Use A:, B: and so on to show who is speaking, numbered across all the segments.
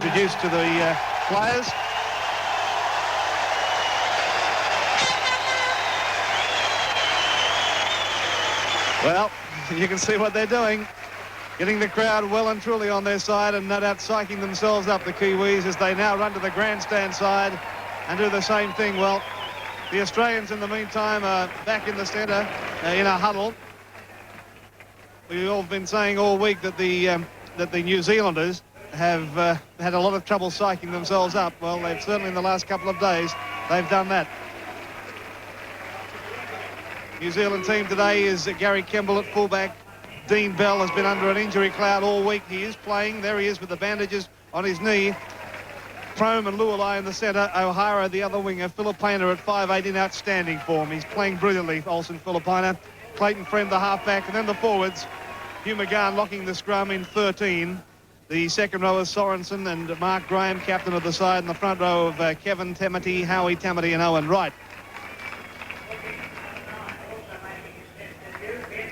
A: Introduced to the players. Well, you can see what they're doing. Getting the crowd well and truly on their side, and no doubt psyching themselves up, the Kiwis, as they now run to the grandstand side and do the same thing. Well, the Australians in the meantime are back in the centre in a huddle. We've all been saying all week that the New Zealanders have had a lot of trouble psyching themselves up. Well, they've certainly in the last couple of days, they've done that. New Zealand team today is Gary Kemble at fullback. Dean Bell has been under an injury cloud all week. He is playing. There he is with the bandages on his knee. Prome and Lualai in the centre. O'Hara, the other winger. Filipina at 5'8" in outstanding form. He's playing brilliantly, Olsen Filipina. Clayton Friend, the halfback. And then the forwards. Hugh McGahn locking the scrum in 13. The second row is Sorensen and Mark Graham, captain of the side. In the front row of Kevin Tamati, Howie Tamati and Owen Wright.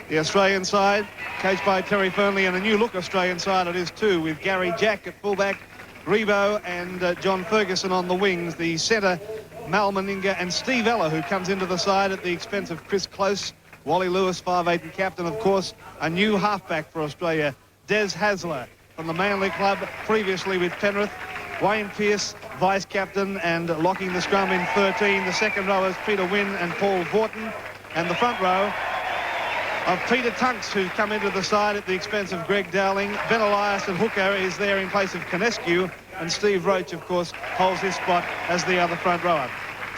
A: The Australian side, coached by Terry Fearnley, and a new look Australian side it is too, with Gary Jack at fullback, Ribot and John Ferguson on the wings. The centre, Mal Meninga and Steve Ella, who comes into the side at the expense of Chris Close. Wally Lewis, 5'8" and captain, of course. A new halfback for Australia, Des Hasler from the Manly club, previously with Penrith. Wayne Pearce, vice-captain and locking the scrum in 13. The second row is Peter Wynn and Paul Vorton. And the front row of Peter Tunks, who's come into the side at the expense of Greg Dowling. Ben Elias and Hooker is there in place of Conescu, and Steve Roach, of course, holds his spot as the other front rower.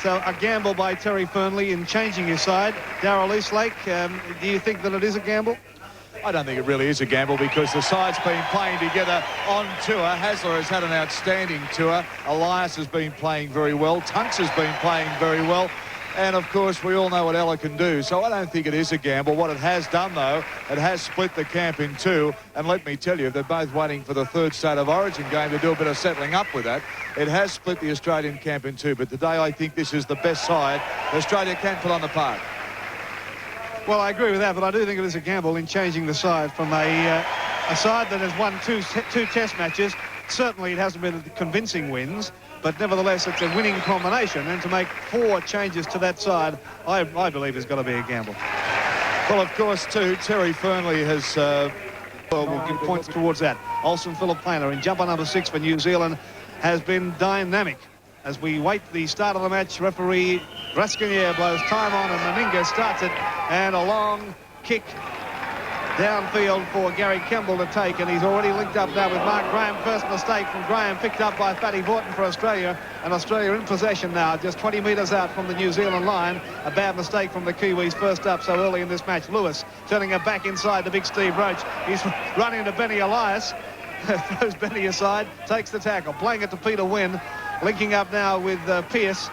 A: So a gamble by Terry Fearnley in changing his side. Darryl Eastlake, do you think that it is a gamble?
B: I don't think it really is a gamble, because the side's been playing together on tour. Hasler has had an outstanding tour. Elias has been playing very well. Tunks has been playing very well. And, of course, we all know what Ella can do. So I don't think it is a gamble. What it has done, though, it has split the camp in two. And let me tell you, they're both waiting for the third State of Origin game to do a bit of settling up with that. It has split the Australian camp in two. But today I think this is the best side Australia can put on the park.
A: Well, I agree with that, but I do think it is a gamble in changing the side from a side that has won two test matches. Certainly it hasn't been convincing wins, but nevertheless it's a winning combination, and to make 4 changes to that side, I believe has got to be a gamble.
B: Well, of course, too, Terry Fearnley has...
A: we'll give points towards that. Olsen Filipina in jumper number 6 for New Zealand has been dynamic. As we wait the start of the match, referee Rascanier blows time on, and Meninga starts it, and a long kick downfield for Gary Kemble to take, and he's already linked up now with Mark Graham. First mistake from Graham, picked up by Fatty Vorton for Australia, and Australia in possession now, just 20 metres out from the New Zealand line. A bad mistake from the Kiwis first up so early in this match. Lewis turning it back inside to big Steve Roach. He's running to Benny Elias, throws Benny aside, takes the tackle, playing it to Peter Wynn, linking up now with Pearce.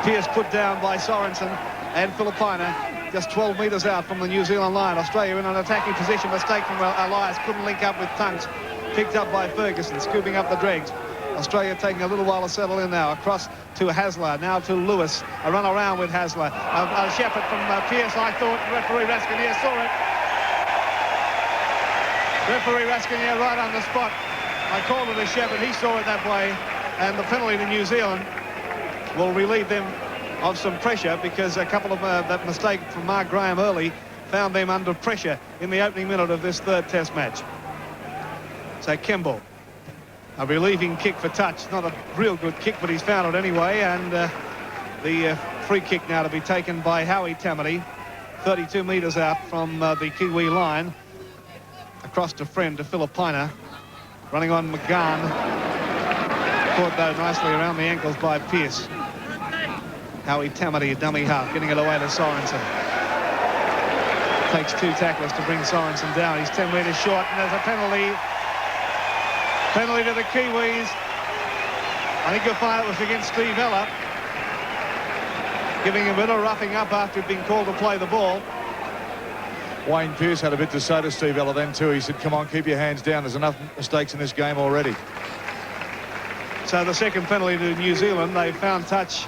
A: Pearce put down by Sorensen and Filipina, just 12 metres out from the New Zealand line. Australia in an attacking position. Mistake from Elias, couldn't link up with Tunks. Picked up by Ferguson, scooping up the dregs. Australia taking a little while to settle in now. Across to Hasler, now to Lewis. A run around with Hasler. A shepherd from Pearce, I thought. Referee Rascanier saw it. Referee Rascanier right on the spot. I called it a shepherd. He saw it that way. And the penalty to New Zealand will relieve them of some pressure, because a couple of that mistake from Mark Graham early found them under pressure in the opening minute of this third test match. So Kemble, a relieving kick for touch. Not a real good kick, but he's found it anyway. And the free kick now to be taken by Howie Tamati, 32 metres out from the Kiwi line. Across to Friend, to Filipina, running on McGahn. Caught though nicely around the ankles by Pearce. Howie Tamati, a dummy half, getting it away to Sorensen. Takes 2 tacklers to bring Sorensen down. He's 10 metres short, and there's a penalty. Penalty to the Kiwis. I think you'll find it was against Steve Ella, giving him a bit of roughing up after he'd been called to play the ball.
B: Wayne Pearce had a bit to say to Steve Ella then too. He said, come on, keep your hands down. There's enough mistakes in this game already.
A: So the second penalty to New Zealand. They found touch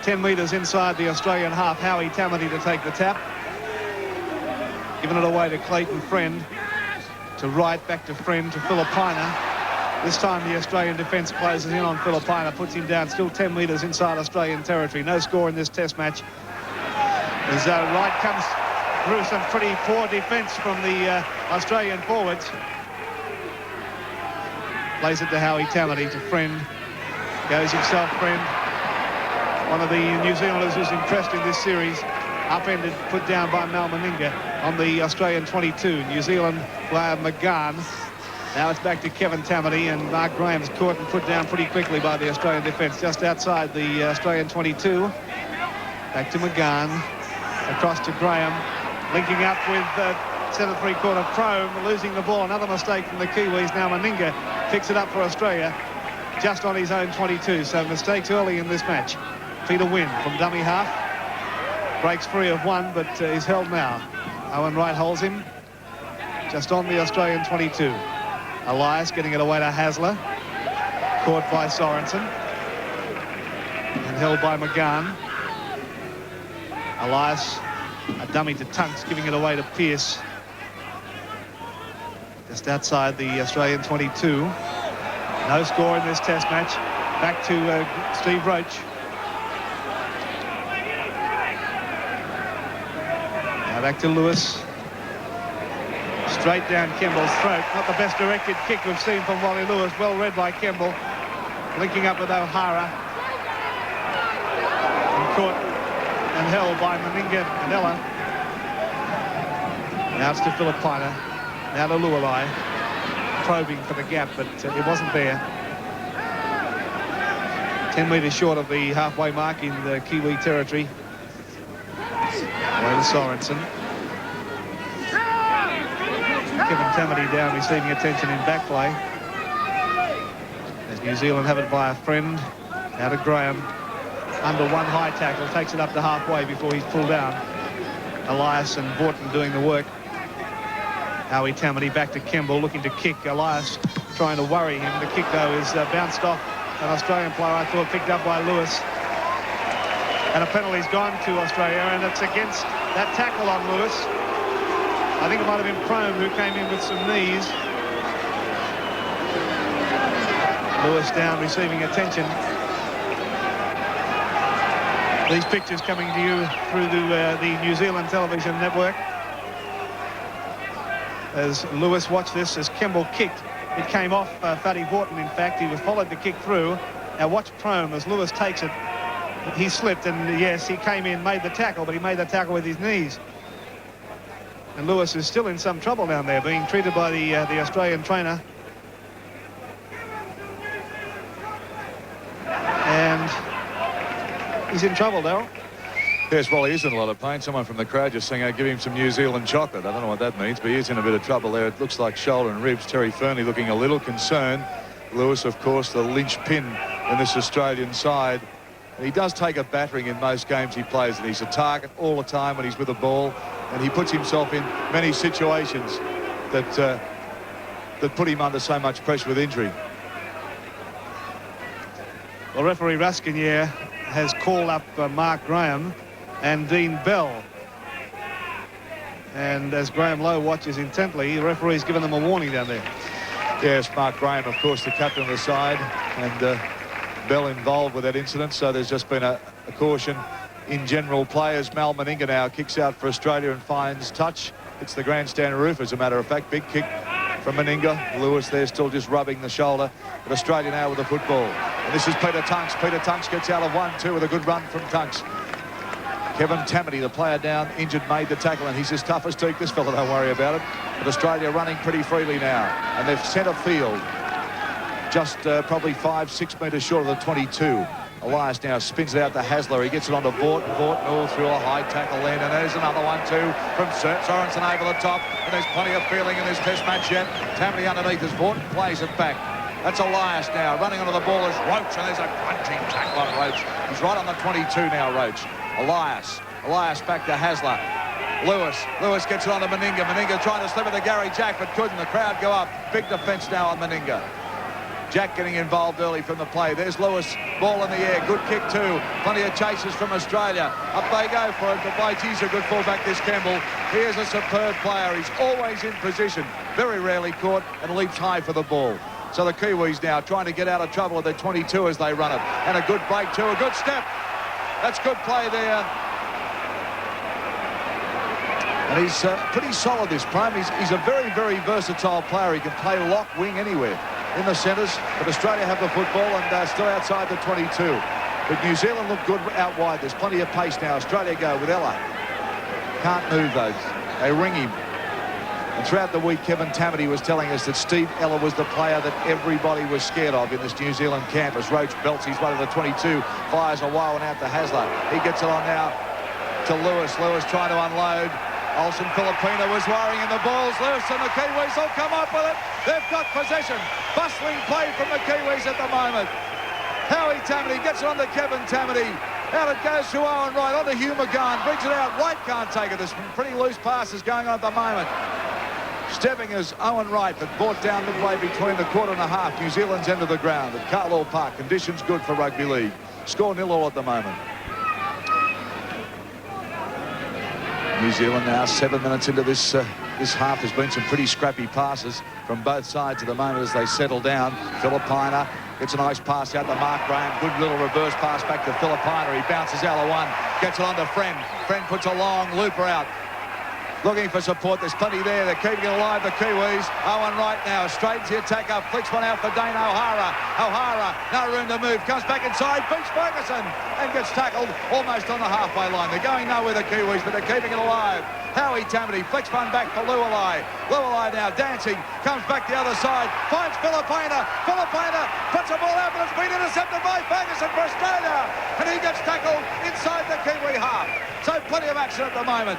A: 10 metres inside the Australian half. Howie Tamati to take the tap. Giving it away to Clayton Friend. to right, back to Friend, to Filipina. This time the Australian defence closes in on Filipina, puts him down, still 10 metres inside Australian territory. No score in this test match. As Wright comes through some pretty poor defence from the Australian forwards. Plays it to Howie Tamati, to Friend. Goes himself, Friend. One of the New Zealanders who's impressed in this series. Upended, put down by Mal Meninga on the Australian 22. New Zealand player McGann. Now it's back to Kevin Tamati, and Mark Graham's caught and put down pretty quickly by the Australian defence just outside the Australian 22. Back to McGann, across to Graham, linking up with centre three-quarter Prome, losing the ball. Another mistake from the Kiwis. Now Meninga picks it up for Australia just on his own 22. So mistakes early in this match. Peter Wynn from dummy half. Breaks free of one, but is held now. Owen Wright holds him just on the Australian 22. Elias getting it away to Hasler. Caught by Sorensen. And held by McGann. Elias, a dummy to Tunks, giving it away to Pearce. Just outside the Australian 22. No score in this test match. Back to Steve Roach. Now back to Lewis. Straight down Kemble's throat. Not the best directed kick we've seen from Wally Lewis. Well read by Kemble. Linking up with O'Hara. And caught and held by Meninga and Ella. Now it's to Filipina. Now to Lualai. Probing for the gap, but it wasn't there. 10 metres short of the halfway mark in the Kiwi territory. Away to Sorensen. Kevin Tamati down, receiving attention in back play. As New Zealand have it by a Friend. Now to Graham. Under one high tackle, takes it up to halfway before he's pulled down. Elias and Borton doing the work. Howie Tamati back to Kemble, looking to kick. Elias trying to worry him. The kick, though, is bounced off an Australian player, I thought, picked up by Lewis. And a penalty's gone to Australia, and it's against that tackle on Lewis. I think it might have been Prome who came in with some knees. Lewis down, receiving attention. These pictures coming to you through the New Zealand television network. As Lewis watched this, as Kemble kicked, it came off Fatty Borton, in fact. He was followed the kick through. Now watch Prome as Lewis takes it. He slipped, and yes, he came in, made the tackle, but he made the tackle with his knees. And Lewis is still in some trouble down there, being treated by the Australian trainer. And he's in trouble, Darryl.
B: Yes, well, he is in a lot of pain. Someone from the crowd just saying, give him some New Zealand chocolate. I don't know what that means, but he is in a bit of trouble there. It looks like shoulder and ribs. Terry Fearnley looking a little concerned. Lewis, of course, the linchpin in this Australian side. And he does take a battering in most games he plays, and he's a target all the time when he's with the ball. And he puts himself in many situations that put him under so much pressure with injury.
A: Well, referee Raskinier has called up Mark Graham and Dean Bell. And as Graham Lowe watches intently, the referee's given them a warning down there.
B: Yes, Mark Graham, of course, the captain of the side, and Bell involved with that incident. So there's just been a caution in general players. Mal Meninga now kicks out for Australia and finds touch. It's the grandstand roof, as a matter of fact. Big kick from Meninga. Lewis there still just rubbing the shoulder. But Australia now with the football. And this is Peter Tunks. Peter Tunks gets out of 1-2 with a good run from Tunks. Kevin Tamati, the player down, injured, made the tackle, and he's as tough as teak. This fella, don't worry about it. But Australia running pretty freely now. And they've centre field just probably 5-6 metres short of the 22. Elias now spins it out to Hasler. He gets it onto Borton. Borton all through a high tackle then. And there's another one too from Sorensen over the top. And there's plenty of feeling in this test match yet. Tamati underneath as Borton plays it back. That's Elias now running onto the ball as Roach. And there's a crunching tackle on Roach. He's right on the 22 now, Roach. Elias back to Hasler. Lewis gets it onto Meninga. Meninga trying to slip it to Gary Jack, but couldn't. The crowd go up. Big defence now on Meninga. Jack getting involved early from the play. There's Lewis, ball in the air, good kick too. Plenty of chases from Australia. Up they go for it, but by geez, a good fullback this Campbell. He is a superb player. He's always in position, very rarely caught, and leaps high for the ball. So the Kiwis now trying to get out of trouble at their 22 as they run it. And a good break too, a good step. That's good play there. And he's pretty solid, this Prime. He's a very, very versatile player. He can play lock, wing, anywhere in the centres. But Australia have the football and still outside the 22. But New Zealand look good out wide. There's plenty of pace now. Australia go with Ella. Can't move those. They ring him. And throughout the week, Kevin Tamati was telling us that Steve Ella was the player that everybody was scared of in this New Zealand camp. As Roach belts his way to the 22, fires a wild one out to Hasler. He gets it on now to Lewis. Lewis trying to unload. Olsen Filipina was wiring in the balls. Lewis and the Kiwis will come up with it. They've got possession. Bustling play from the Kiwis at the moment. Howie Tamati gets it on to Kevin Tamati. Out it goes to Owen Wright, on to Hugh McGann, brings it out. White can't take it. There's some pretty loose passes going on at the moment. Stepping is Owen Wright, but brought down midway between the quarter and a half. New Zealand's end of the ground at Carlaw Park. Conditions good for rugby league. Score 0-0 at the moment. New Zealand now 7 minutes into this half. There's been some pretty scrappy passes from both sides at the moment as they settle down. Filipina gets a nice pass out to Mark Graham. Good little reverse pass back to Filipina. He bounces out of one. Gets it on to Friend. Friend puts a long looper out. Looking for support. There's plenty there. They're keeping it alive, the Kiwis. Owen Wright now straightens the attack up. Flicks one out for Dane O'Hara. O'Hara, no room to move. Comes back inside. Beats Ferguson and gets tackled almost on the halfway line. They're going nowhere, the Kiwis, but they're keeping it alive. Howie Tamati flicks one back for Lualai. Lualai now dancing. Comes back the other side. Finds Filipina. Filipina puts the ball out, but it's been intercepted by Ferguson for Australia. And he gets tackled inside the Kiwi half. So plenty of action at the moment.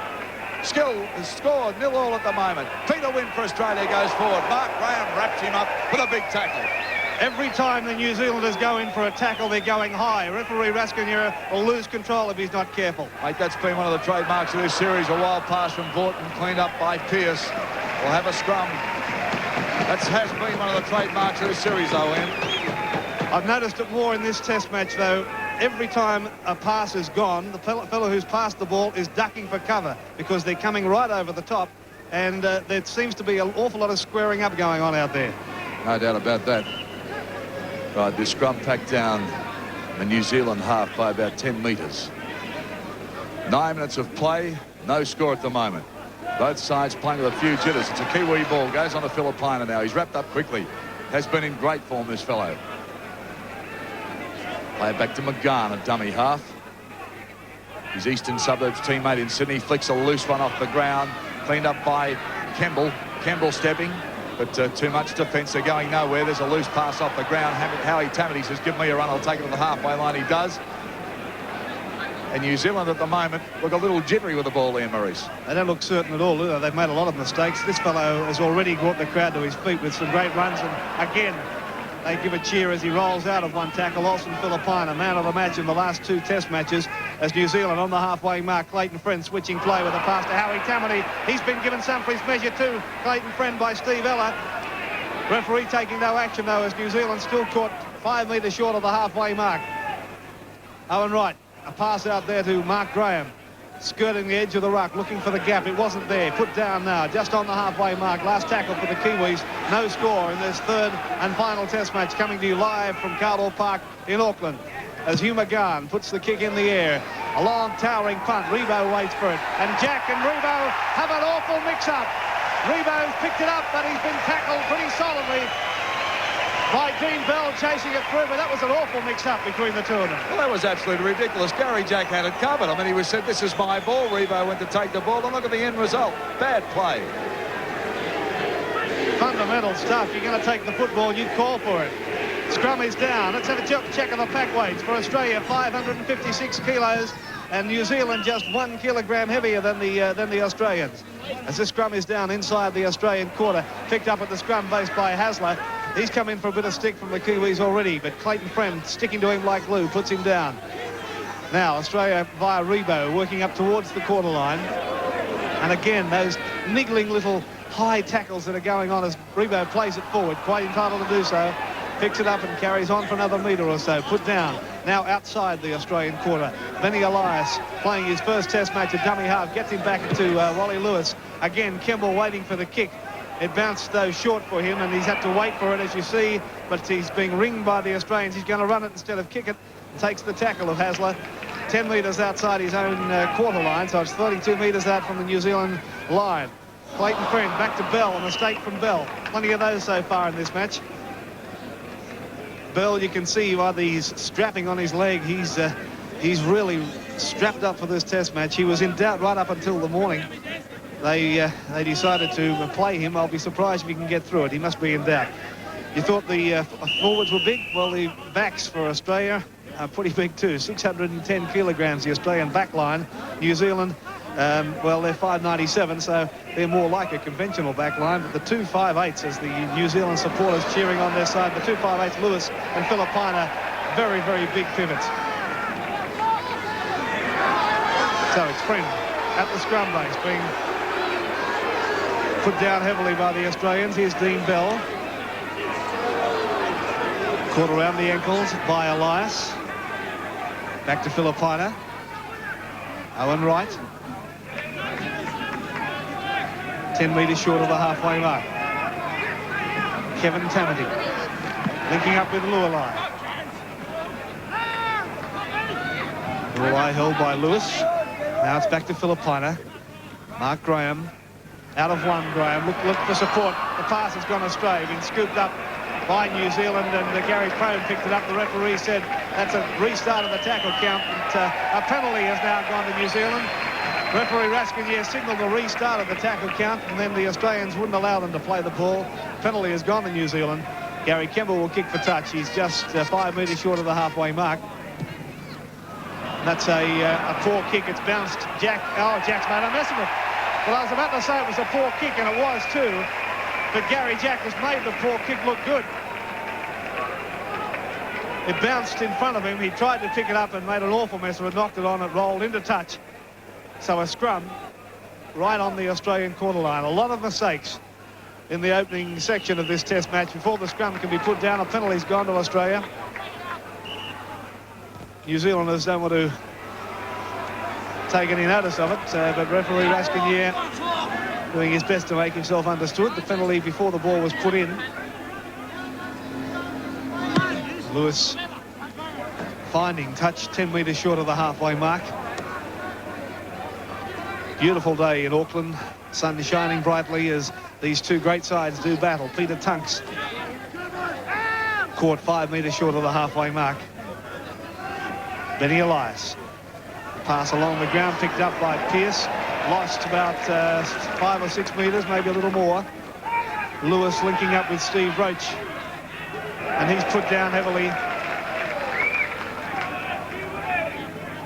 B: Skill has scored 0-0 at the moment. Peter Wynn for Australia goes forward. Mark Graham wraps him up with a big tackle.
A: Every time the New Zealanders go in for a tackle, they're going high. Referee Rascaniera will lose control if he's not careful.
B: Mate, that's been one of the trademarks of this series. A wild pass from Borton, cleaned up by Pearce. We'll have a scrum. That has been one of the trademarks of this series, though, Ian.
A: I've noticed it more in this test match, though. Every time a pass is gone, the fellow who's passed the ball is ducking for cover because they're coming right over the top, and there seems to be an awful lot of squaring up going on out there.
B: No doubt about that. Right, the scrum packed down the New Zealand half by about 10 metres. 9 minutes of play, no score at the moment. Both sides playing with a few jitters. It's a Kiwi ball, goes on to Filipina now. He's wrapped up quickly. Has been in great form, this fellow. Play it back to McGann, a dummy half. His Eastern Suburbs teammate in Sydney flicks a loose one off the ground. Cleaned up by Campbell. Campbell stepping, but too much defence. They're going nowhere. There's a loose pass off the ground. Howie Tamati says, give me a run. I'll take it to the halfway line. He does. And New Zealand at the moment look a little jittery with the ball there, Maurice.
A: They don't look certain at all, do they? They've made a lot of mistakes. This fellow has already brought the crowd to his feet with some great runs, and again, they give a cheer as he rolls out of one tackle. Olsen Filipina, man of the match in the last 2 test matches, as New Zealand on the halfway mark. Clayton Friend switching play with a pass to Howie Tamati. He's been given some for his measure too. Clayton Friend by Steve Ella. Referee taking no action though, as New Zealand still caught 5 metres short of the halfway mark. Owen Wright, a pass out there to Mark Graham. Skirting the edge of the ruck, looking for the gap. It wasn't there. Put down now, just on the halfway mark. Last tackle for the Kiwis. No score in this 3rd and final test match, coming to you live from Carlaw Park in Auckland. As Hugh McGann puts the kick in the air. A long towering punt. Ribot waits for it. And Jack and Ribot have an awful mix-up. Ribot's picked it up, but he's been tackled pretty solidly by Dean Bell chasing it through, but that was an awful mix-up between the two of them.
B: Well, that was absolutely ridiculous. Gary Jack had it covered. I mean, he was said, this is my ball. Ribot went to take the ball, and look at the end result. Bad play.
A: Fundamental stuff. You're going to take the football, you'd call for it. Scrum is down. Let's have a check of the pack weights. For Australia, 556 kilos, and New Zealand just 1 kilogram heavier than the Australians. As this scrum is down inside the Australian quarter, picked up at the scrum base by Hasler. He's come in for a bit of stick from the Kiwis already, but Clayton Friend sticking to him like glue, puts him down. Now Australia via Ribot working up towards the quarter line. And again, those niggling little high tackles that are going on as Ribot plays it forward, quite entitled to do so. Picks it up and carries on for another metre or so. Put down. Now outside the Australian quarter. Benny Elias playing his first test match at dummy half, gets him back to Wally Lewis. Again, Kemble waiting for the kick. It bounced, though, short for him, and he's had to wait for it, as you see, but he's being ringed by the Australians. He's going to run it instead of kick it. Takes the tackle of Hasler, 10 metres outside his own quarter line, so it's 32 metres out from the New Zealand line. Clayton Friend back to Bell, a mistake from Bell. Plenty of those so far in this match. Bell, you can see by the strapping on his leg, he's really strapped up for this test match. He was in doubt right up until the morning. They decided to play him. I'll be surprised if he can get through it. He must be in doubt. You thought the forwards were big? Well, the backs for Australia are pretty big too. 610 kilograms, the Australian back line. New Zealand, well, they're 597, so they're more like a conventional back line. But the 258s, as the New Zealand supporters cheering on their side, the 258s, Lewis and Filipina, very, very big pivots. So it's Friend at the scrum base, being put down heavily by the Australians. Here's Dean Bell. Caught around the ankles by Elias. Back to Filipina. Owen Wright. 10 metres short of the halfway mark. Kevin Tamati linking up with Lualai. Lualai held by Lewis. Now it's back to Filipina. Mark Graham. Out of one, Graham. Look for support. The pass has gone astray. Been scooped up by New Zealand, and Gary Crone picked it up. The referee said that's a restart of the tackle count. But, a penalty has now gone to New Zealand. Referee Rascanier signalled the restart of the tackle count, and then the Australians wouldn't allow them to play the ball. Penalty has gone to New Zealand. Gary Kemble will kick for touch. He's just 5 metres short of the halfway mark. That's a poor kick. It's bounced. Jack's made a mess of it. Well, I was about to say it was a poor kick, and it was too. But Gary Jack has made the poor kick look good. It bounced in front of him. He tried to pick it up and made an awful mess of it, knocked it on, it rolled into touch. So a scrum right on the Australian quarter line. A lot of mistakes in the opening section of this test match. Before the scrum can be put down, a penalty's gone to Australia. New Zealanders don't want to take any notice of it, but referee Rascanier doing his best to make himself understood. The penalty before the ball was put in. Lewis finding touch 10 metres short of the halfway mark. Beautiful day in Auckland. Sun shining brightly as these two great sides do battle. Peter Tunks caught 5 metres short of the halfway mark. Benny Elias. Pass along the ground, picked up by Pearce. Lost about 5 or 6 metres, maybe a little more. Lewis linking up with Steve Roach. And he's put down heavily.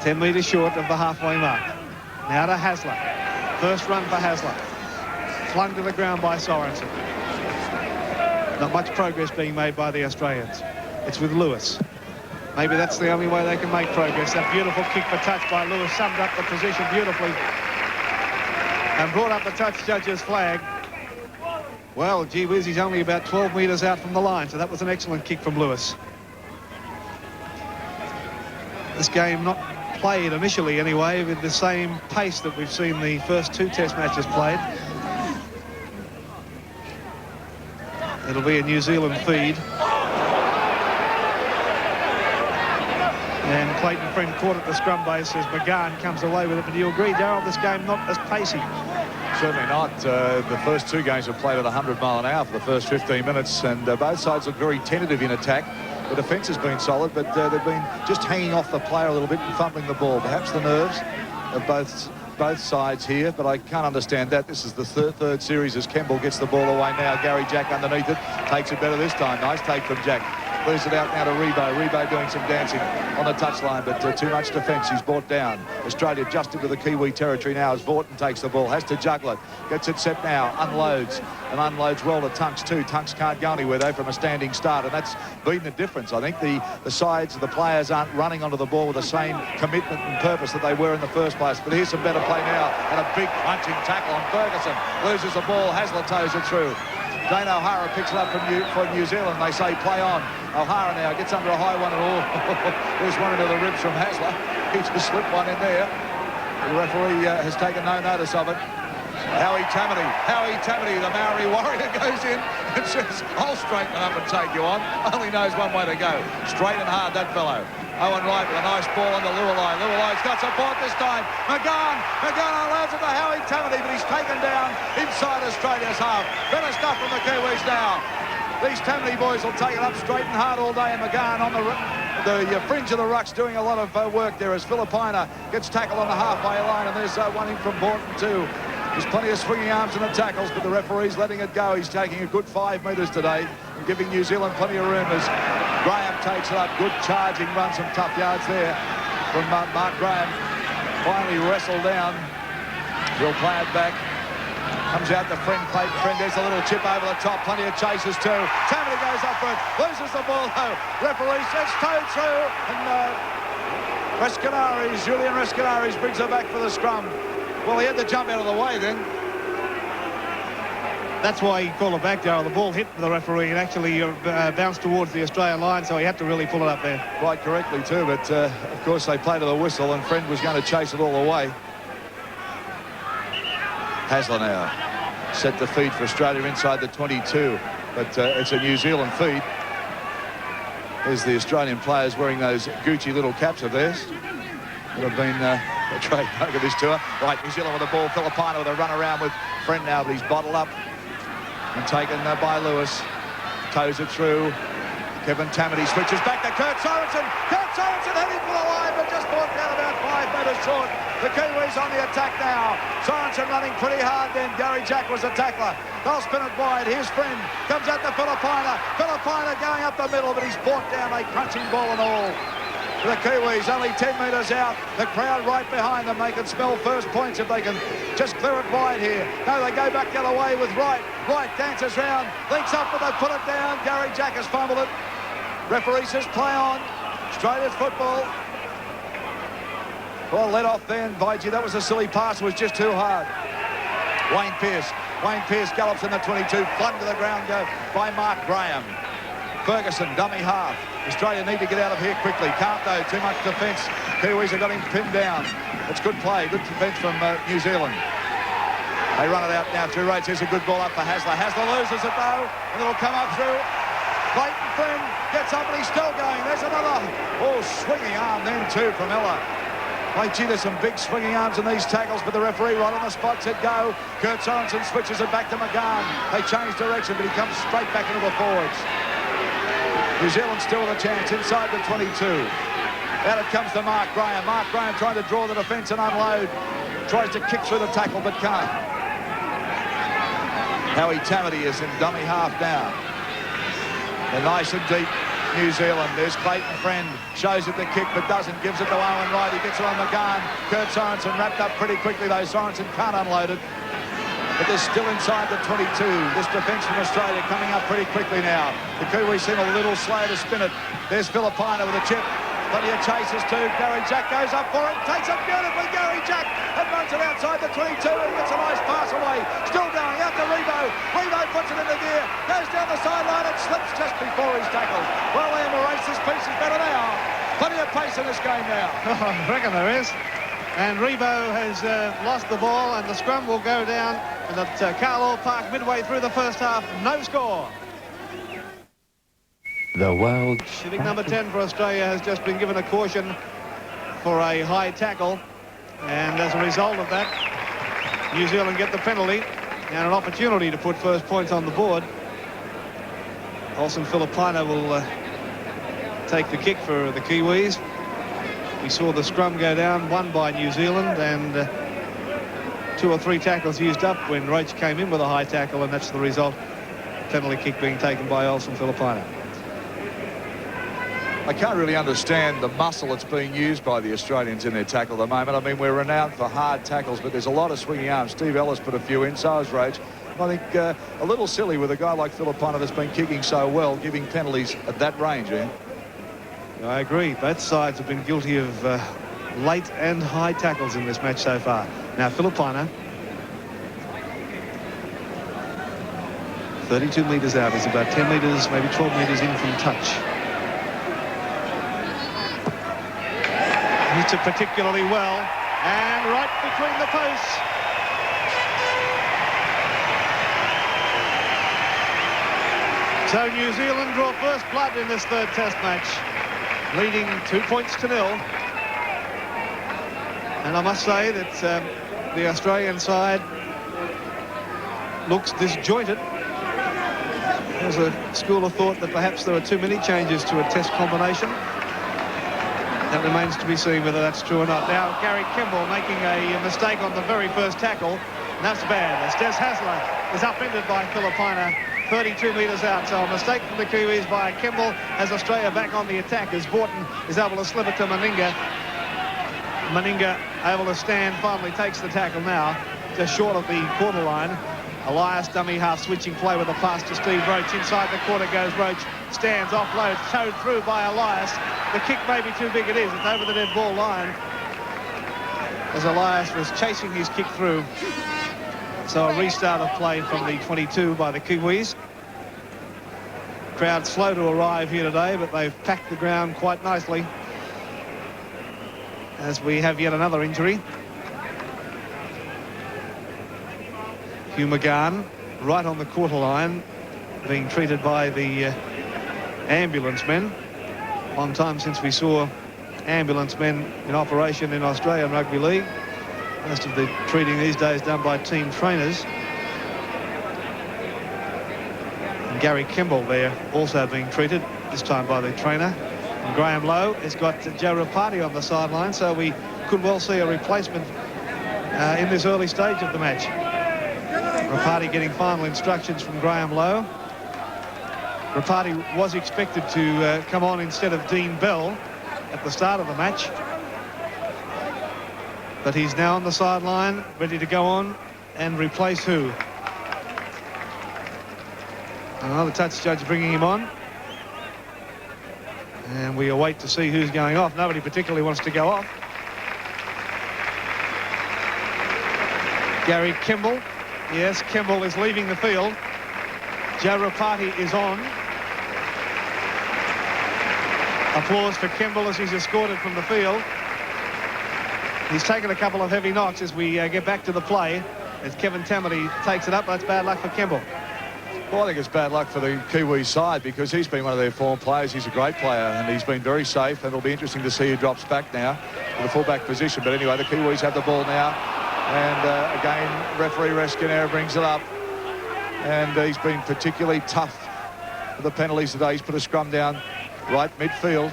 A: 10 metres short of the halfway mark. Now to Hasler. First run for Hasler. Flung to the ground by Sorensen. Not much progress being made by the Australians. It's with Lewis. Maybe that's the only way they can make progress. That beautiful kick for touch by Lewis summed up the position beautifully and brought up the touch judge's flag. Well, gee whiz, he's only about 12 metres out from the line, so that was an excellent kick from Lewis. This game not played initially anyway with the same pace that we've seen the first 2 test matches played. It'll be a New Zealand feed. And Clayton Friend caught at the scrum base as McGahn comes away with it. But do you agree, Darryl, this game not as pacey?
B: Certainly not. The first 2 games were played at 100 mile an hour for the first 15 minutes, and both sides look very tentative in attack. The defence has been solid, but they've been just hanging off the player a little bit and fumbling the ball. Perhaps the nerves of both sides here, but I can't understand that. This is the third series as Kemble gets the ball away now. Gary Jack underneath it, takes it better this time. Nice take from Jack. Moves it out now to Ribot. Ribot doing some dancing on the touchline, but too much defence. He's brought down. Australia just into the Kiwi territory now as Vaughton takes the ball. Has to juggle it. Gets it set now. Unloads. And unloads well to Tunks too. Tunks can't go anywhere though from a standing start, and that's been the difference. I think the sides, the players aren't running onto the ball with the same commitment and purpose that they were in the first place. But here's some better play now. And a big punching tackle on Ferguson. Loses the ball. Hasler toes it through. Dane O'Hara picks it up for New Zealand. They say play on. O'Hara now gets under a high one and all. There's one into the ribs from Hasler. He just slipped one in there. The referee has taken no notice of it. Tamati, the Maori warrior, goes in and says, I'll straighten up and take you on. Only knows one way to go. Straight and hard, that fellow. Owen Wright with a nice ball on the lure line. Lure line's got support this time. McGann allows it to Tamati, but he's taken down inside Australia's half. Better stuff from the Kiwis now. These Tamati boys will take it up straight and hard all day, and McGann on the fringe of the rucks doing a lot of work there as Filipina gets tackled on the halfway line, and there's one in from Borton too. There's plenty of swinging arms in the tackles, but the referee's letting it go. He's taking a good 5 metres today and giving New Zealand plenty of room as Graham takes it up. Good charging run, some tough yards there from Mark Graham. Finally wrestled down. He'll play it back. Comes out to Friend. There's a little chip over the top. Plenty of chases too. Tamati goes up for it. Loses the ball though. Referee says towed through. And Julian Rescanaris brings her back for the scrum. Well, he had to jump out of the way then.
A: That's why he called it back, Darryl. The ball hit the referee and actually bounced towards the Australian line, so he had to really pull it up there.
B: Quite correctly too, but of course they played to the whistle and Friend was going to chase it all the way. Hasler now set the feed for Australia inside the 22, but it's a New Zealand feed. There's the Australian players wearing those Gucci little caps of theirs. Would have been a trademark of this tour. Right, New Zealand with the ball. Filipina with a run around with Friend now, but he's bottled up and taken by Lewis. Toes it through. Kevin Tamati switches back to Kurt Sorensen. Kurt Sorensen heading for the line, but just brought down about 5 metres short. The Kiwis on the attack now. Sorensen running pretty hard then. Gary Jack was a tackler. They'll spin it wide. Here's Friend. Comes out to Filipina. Filipina going up the middle, but he's brought down a crunching ball and all. The Kiwis only 10 metres out. The crowd right behind them. They can smell first points if they can just clear it wide here. No, they go back the other way with Wright. Wright dances round, links up, but they put it down. Gary Jack has fumbled it. Referee says play on. Australia's football. Well, let off then, Vigi. That was a silly pass. It was just too hard. Wayne Pearce gallops in the 22. Flung to the ground go by Mark Graham. Ferguson, dummy half. Australia need to get out of here quickly. Can't though, too much defence. Kiwis have got him pinned down. It's good play, good defence from New Zealand. They run it out now through rates. Here's a good ball up for Hasler. Hasler loses it though, and it'll come up through. Clayton Friend gets up and he's still going. There's another, swinging arm then too from Ella. Gee, there's some big swinging arms in these tackles, but the referee right on the spot said go. Kurt Sorensen switches it back to McGann. They change direction, but he comes straight back into the forwards. New Zealand still with a chance inside the 22. Out it comes to Mark Graham. Mark Graham trying to draw the defence and unload. Tries to kick through the tackle but can't. Howie Tamati is in dummy half now. They're nice and deep, New Zealand. There's Clayton Friend. Shows it the kick but doesn't. Gives it to Owen Wright. He gets it on McGann. Kurt Sorensen wrapped up pretty quickly though. Sorensen can't unload it. But they're still inside the 22. This defence from Australia coming up pretty quickly now. The Kiwis seem a little slow to spin it. There's Filipina with a chip. Plenty of chases too. Gary Jack goes up for it. Takes it beautifully, Gary Jack. And runs it outside the 22 and gets a nice pass away. Still going out to Ribot. Ribot puts it into gear. Goes down the sideline and slips just before he's tackled. Well, Emma Race, this piece is better now. Plenty of pace in this game now.
A: I reckon there is. And Ribot has lost the ball and the scrum will go down at Carlaw Park midway through the first half. No score.
C: The world.
A: Shooting number 10 for Australia has just been given a caution for a high tackle. And as a result of that, New Zealand get the penalty and an opportunity to put first points on the board. Olsen Filipina will take the kick for the Kiwis. We saw the scrum go down, won by New Zealand, and 2 or 3 tackles used up when Roach came in with a high tackle, and that's the result. Penalty kick being taken by Olsen Filipina.
B: I can't really understand the muscle that's being used by the Australians in their tackle at the moment. I mean, we're renowned for hard tackles, but there's a lot of swinging arms. Steve Ellis put a few in, so has Roach. I think a little silly with a guy like Filipina that's been kicking so well, giving penalties at that range, Ian.
A: I agree. Both sides have been guilty of late and high tackles in this match so far. Now, Filipina, 32 metres out. He's about 10 metres, maybe 12 metres in from touch. Hits it particularly well, and right between the posts. So New Zealand draw first blood in this third Test match, leading 2-0. And I must say that the Australian side looks disjointed. There's a school of thought that perhaps there are too many changes to a Test combination. That remains to be seen whether that's true or not. Now Gary Kimball making a mistake on the very first tackle. And that's bad. As Des Hasler is upended by Filipina 32 metres out. So a mistake from the Kiwis by Kimball has Australia back on the attack as Borton is able to slip it to Meninga. Meninga able to stand, finally takes the tackle now, just short of the quarter line. Elias dummy half switching play with a pass to Steve Roach. Inside the quarter goes Roach, stands offload, towed through by Elias. The kick may be too big, it is. It's over the dead ball line as Elias was chasing his kick through. So a restart of play from the 22 by the Kiwis. Crowd slow to arrive here today, but they've packed the ground quite nicely as we have yet another injury. Hugh McGahn right on the quarter line being treated by the ambulance men. Long time since we saw ambulance men in operation in Australian Rugby League. Most of the treating these days done by team trainers. And Gary Kimball there also being treated, this time by the trainer. And Graham Lowe has got Joe Ripati on the sideline, so we could well see a replacement in this early stage of the match. Ripati getting final instructions from Graham Lowe. Ripati was expected to come on instead of Dean Bell at the start of the match. But he's now on the sideline, ready to go on and replace who? Another touch judge bringing him on. And we await to see who's going off. Nobody particularly wants to go off. Gary Kimball. Yes, Kimball is leaving the field. Joe Ripati is on. Applause for Kimball as he's escorted from the field. He's taken a couple of heavy knocks as we get back to the play. As Kevin Tamati takes it up, that's bad luck for Kimball.
B: Well, I think it's bad luck for the Kiwi side because he's been one of their form players. He's a great player and he's been very safe, and it'll be interesting to see who drops back now to the fullback position. But anyway, the Kiwis have the ball now, and again, referee Reskinera brings it up, and he's been particularly tough for the penalties today. He's put a scrum down right midfield.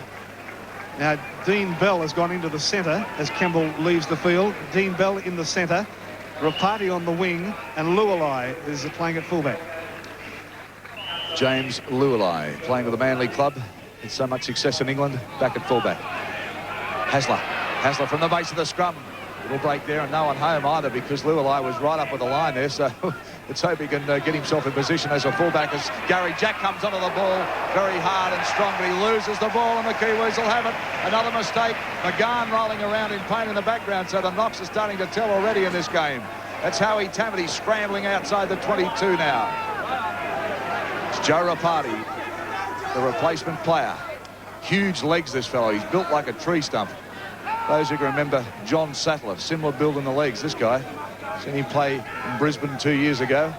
A: Now, Dean Bell has gone into the centre as Kimball leaves the field. Dean Bell in the centre, Ripati on the wing, and Lualai is playing at fullback.
B: James Lualai playing with the Manly club. It's so much success in England, back at fullback. Hasler from the base of the scrum. Little break there and no one home either because Lualai was right up with the line there, so let's hope he can get himself in position as a fullback as Gary Jack comes onto the ball very hard and strong, but he loses the ball and the Kiwis will have it. Another mistake. McGahn rolling around in pain in the background, so the knocks are starting to tell already in this game. That's Howie Tamati scrambling outside the 22 now. It's Joe Ripati, the replacement player. Huge legs, this fellow. He's built like a tree stump. Those who can remember John Sattler, similar build in the legs, this guy. Seen him play in Brisbane 2 years ago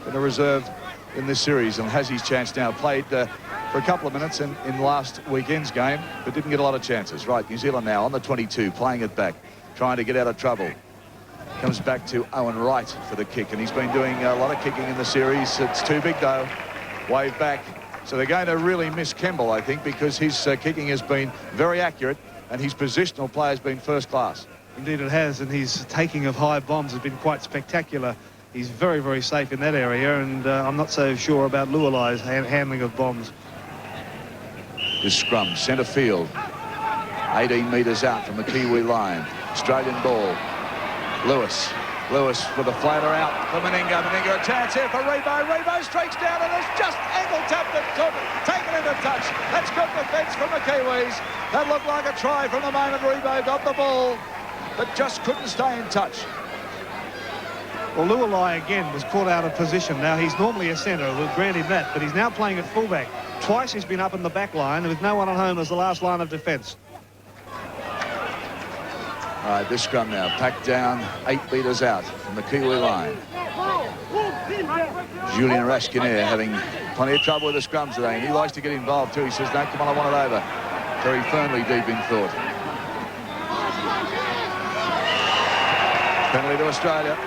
B: in a reserve in this series and has his chance now. Played for a couple of minutes in last weekend's game, but didn't get a lot of chances. Right, New Zealand now on the 22, playing it back, trying to get out of trouble. Comes back to Owen Wright for the kick, and he's been doing a lot of kicking in the series. It's too big, though. Wave back. So they're going to really miss Kimball, I think, because his kicking has been very accurate and his positional play has been first class.
A: Indeed it has, and his taking of high bombs has been quite spectacular. He's very, very safe in that area, and I'm not so sure about Lualai's handling of bombs.
B: This scrum, centre field, 18 metres out from the Kiwi line. Australian ball. Lewis with a floater out for Meninga. Meninga a chance here for Ribot. Ribot streaks down and has just ankle tapped it, taken into touch. That's good defence from the Kiwis. That looked like a try from the moment Ribot got the ball, but just couldn't stay in touch.
A: Well, Lualai again was caught out of position. Now he's normally a centre, we'll grant him that, but he's now playing at fullback. Twice he's been up in the back line with no one at home as the last line of defence.
B: All right, this scrum now, packed down 8 metres out from the Kiwi line. Julien Rascanier having plenty of trouble with the scrums today, and he likes to get involved too. He says, no, come on, I want it over. Terry Fearnley deep in thought. Penalty to Australia.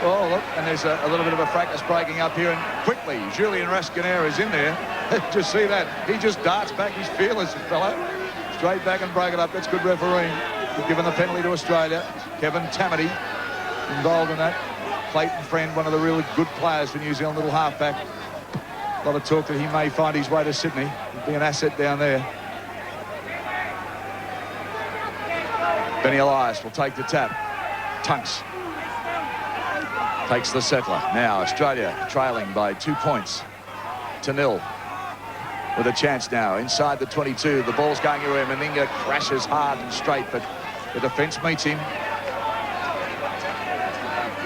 B: Oh, look, and there's a little bit of a fracas breaking up here, and quickly, Julien Rascanier is in there. Just see that. He just darts back. He's fearless, fellow. Straight back and break it up. That's good refereeing. Given the penalty to Australia. Kevin Tamati involved in that. Clayton Friend, one of the really good players for New Zealand, little halfback. A lot of talk that he may find his way to Sydney. He'd be an asset down there. Benny Elias will take the tap. Tunks takes the settler. Now Australia trailing by 2 points to 0. With a chance now inside the 22. The ball's going around. Meninga crashes hard and straight, but the defence meets him.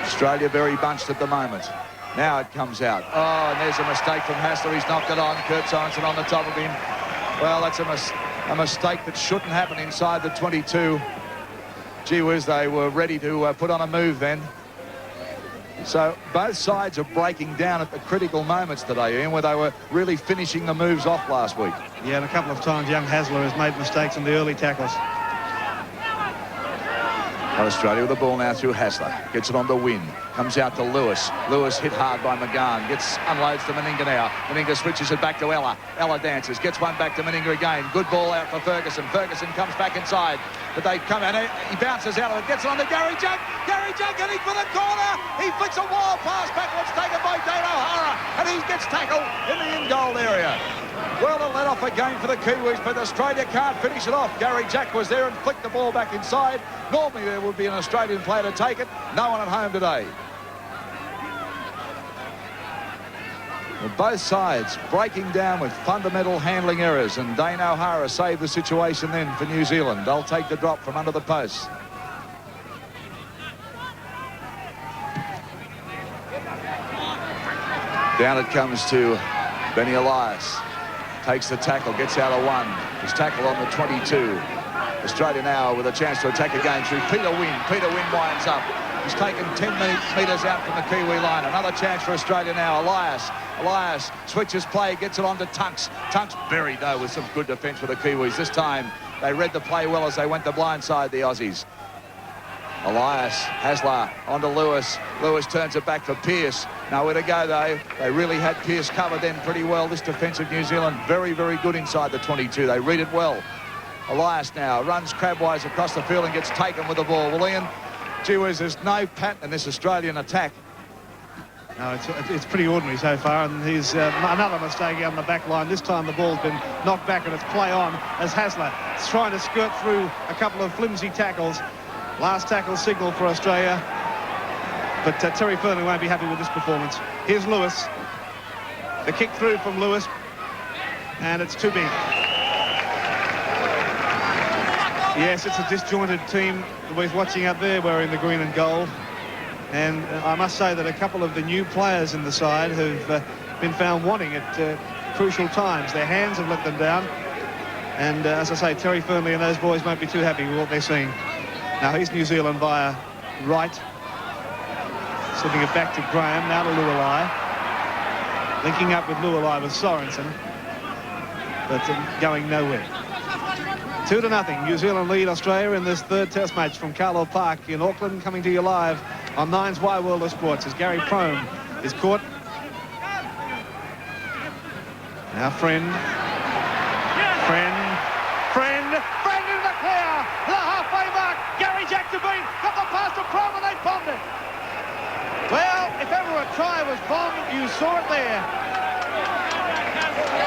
B: Australia very bunched at the moment. Now it comes out. Oh, and there's a mistake from Hasler. He's knocked it on. Kurt Sorensen on the top of him. Well, that's a mistake that shouldn't happen inside the 22. Gee whiz, they were ready to put on a move then. So both sides are breaking down at the critical moments today, Ian, where they were really finishing the moves off last week.
A: Yeah, and a couple of times young Hasler has made mistakes in the early tackles.
B: Australia with the ball now through Hasler. Gets it on to Wynn. Comes out to Lewis. Lewis hit hard by McGahn. Unloads to Meninga now. Meninga switches it back to Ella. Ella dances. Gets one back to Meninga again. Good ball out for Ferguson. Ferguson comes back inside. But they come out. He bounces out of it. Gets it on to Gary Junk. Gary Junk heading for the corner. He flicks a wild pass backwards taken by Dane O'Hara. And he gets tackled in the in-goal area. Well, a let off again for the Kiwis, but Australia can't finish it off. Gary Jack was there and flicked the ball back inside. Normally there would be an Australian player to take it. No one at home today. Well, both sides breaking down with fundamental handling errors, and Dane O'Hara saved the situation then for New Zealand. They'll take the drop from under the post. Down it comes to Benny Elias. Takes the tackle, gets out of one. His tackle on the 22. Australia now with a chance to attack again through Peter Wynn. Peter Wynn winds up. He's taken 10 metres out from the Kiwi line. Another chance for Australia now. Elias switches play, gets it on to Tunks. Tunks buried, though, with some good defence for the Kiwis. This time, they read the play well as they went the blind side, the Aussies. Elias, Hasler onto Lewis. Lewis turns it back for Pearce. Nowhere to go, though. They really had Pearce covered then pretty well. This defence of New Zealand, very, very good inside the 22. They read it well. Elias now runs crabwise across the field and gets taken with the ball. Well, Ian, gee whiz, there's no pattern in this Australian attack.
A: No, it's pretty ordinary so far, and here's another mistake on the back line. This time the ball's been knocked back and it's play on as Hasler is trying to skirt through a couple of flimsy tackles. Last tackle signal for Australia, but Terry Fearnley won't be happy with this performance. Here's Lewis. The kick through from Lewis, and it's too big. Yes, it's a disjointed team. We're watching up there wearing the green and gold. And I must say that a couple of the new players in the side have been found wanting at crucial times. Their hands have let them down. And as I say, Terry Fearnley and those boys won't be too happy with what they're seeing. Now here's New Zealand via right. Sending it back to Graham, now to Lualai. Linking up with Lualai with Sorensen. But going nowhere. 2-0. New Zealand lead Australia in this third test match from Carlaw Park in Auckland, coming to you live on Nine's Wide World of Sports as Gary Prome is caught. Now Friend in the clear, the halfway mark. Gary Jack to beat, got the pass to Prome and they bombed it. Well, if ever a try was bombed, you saw it there.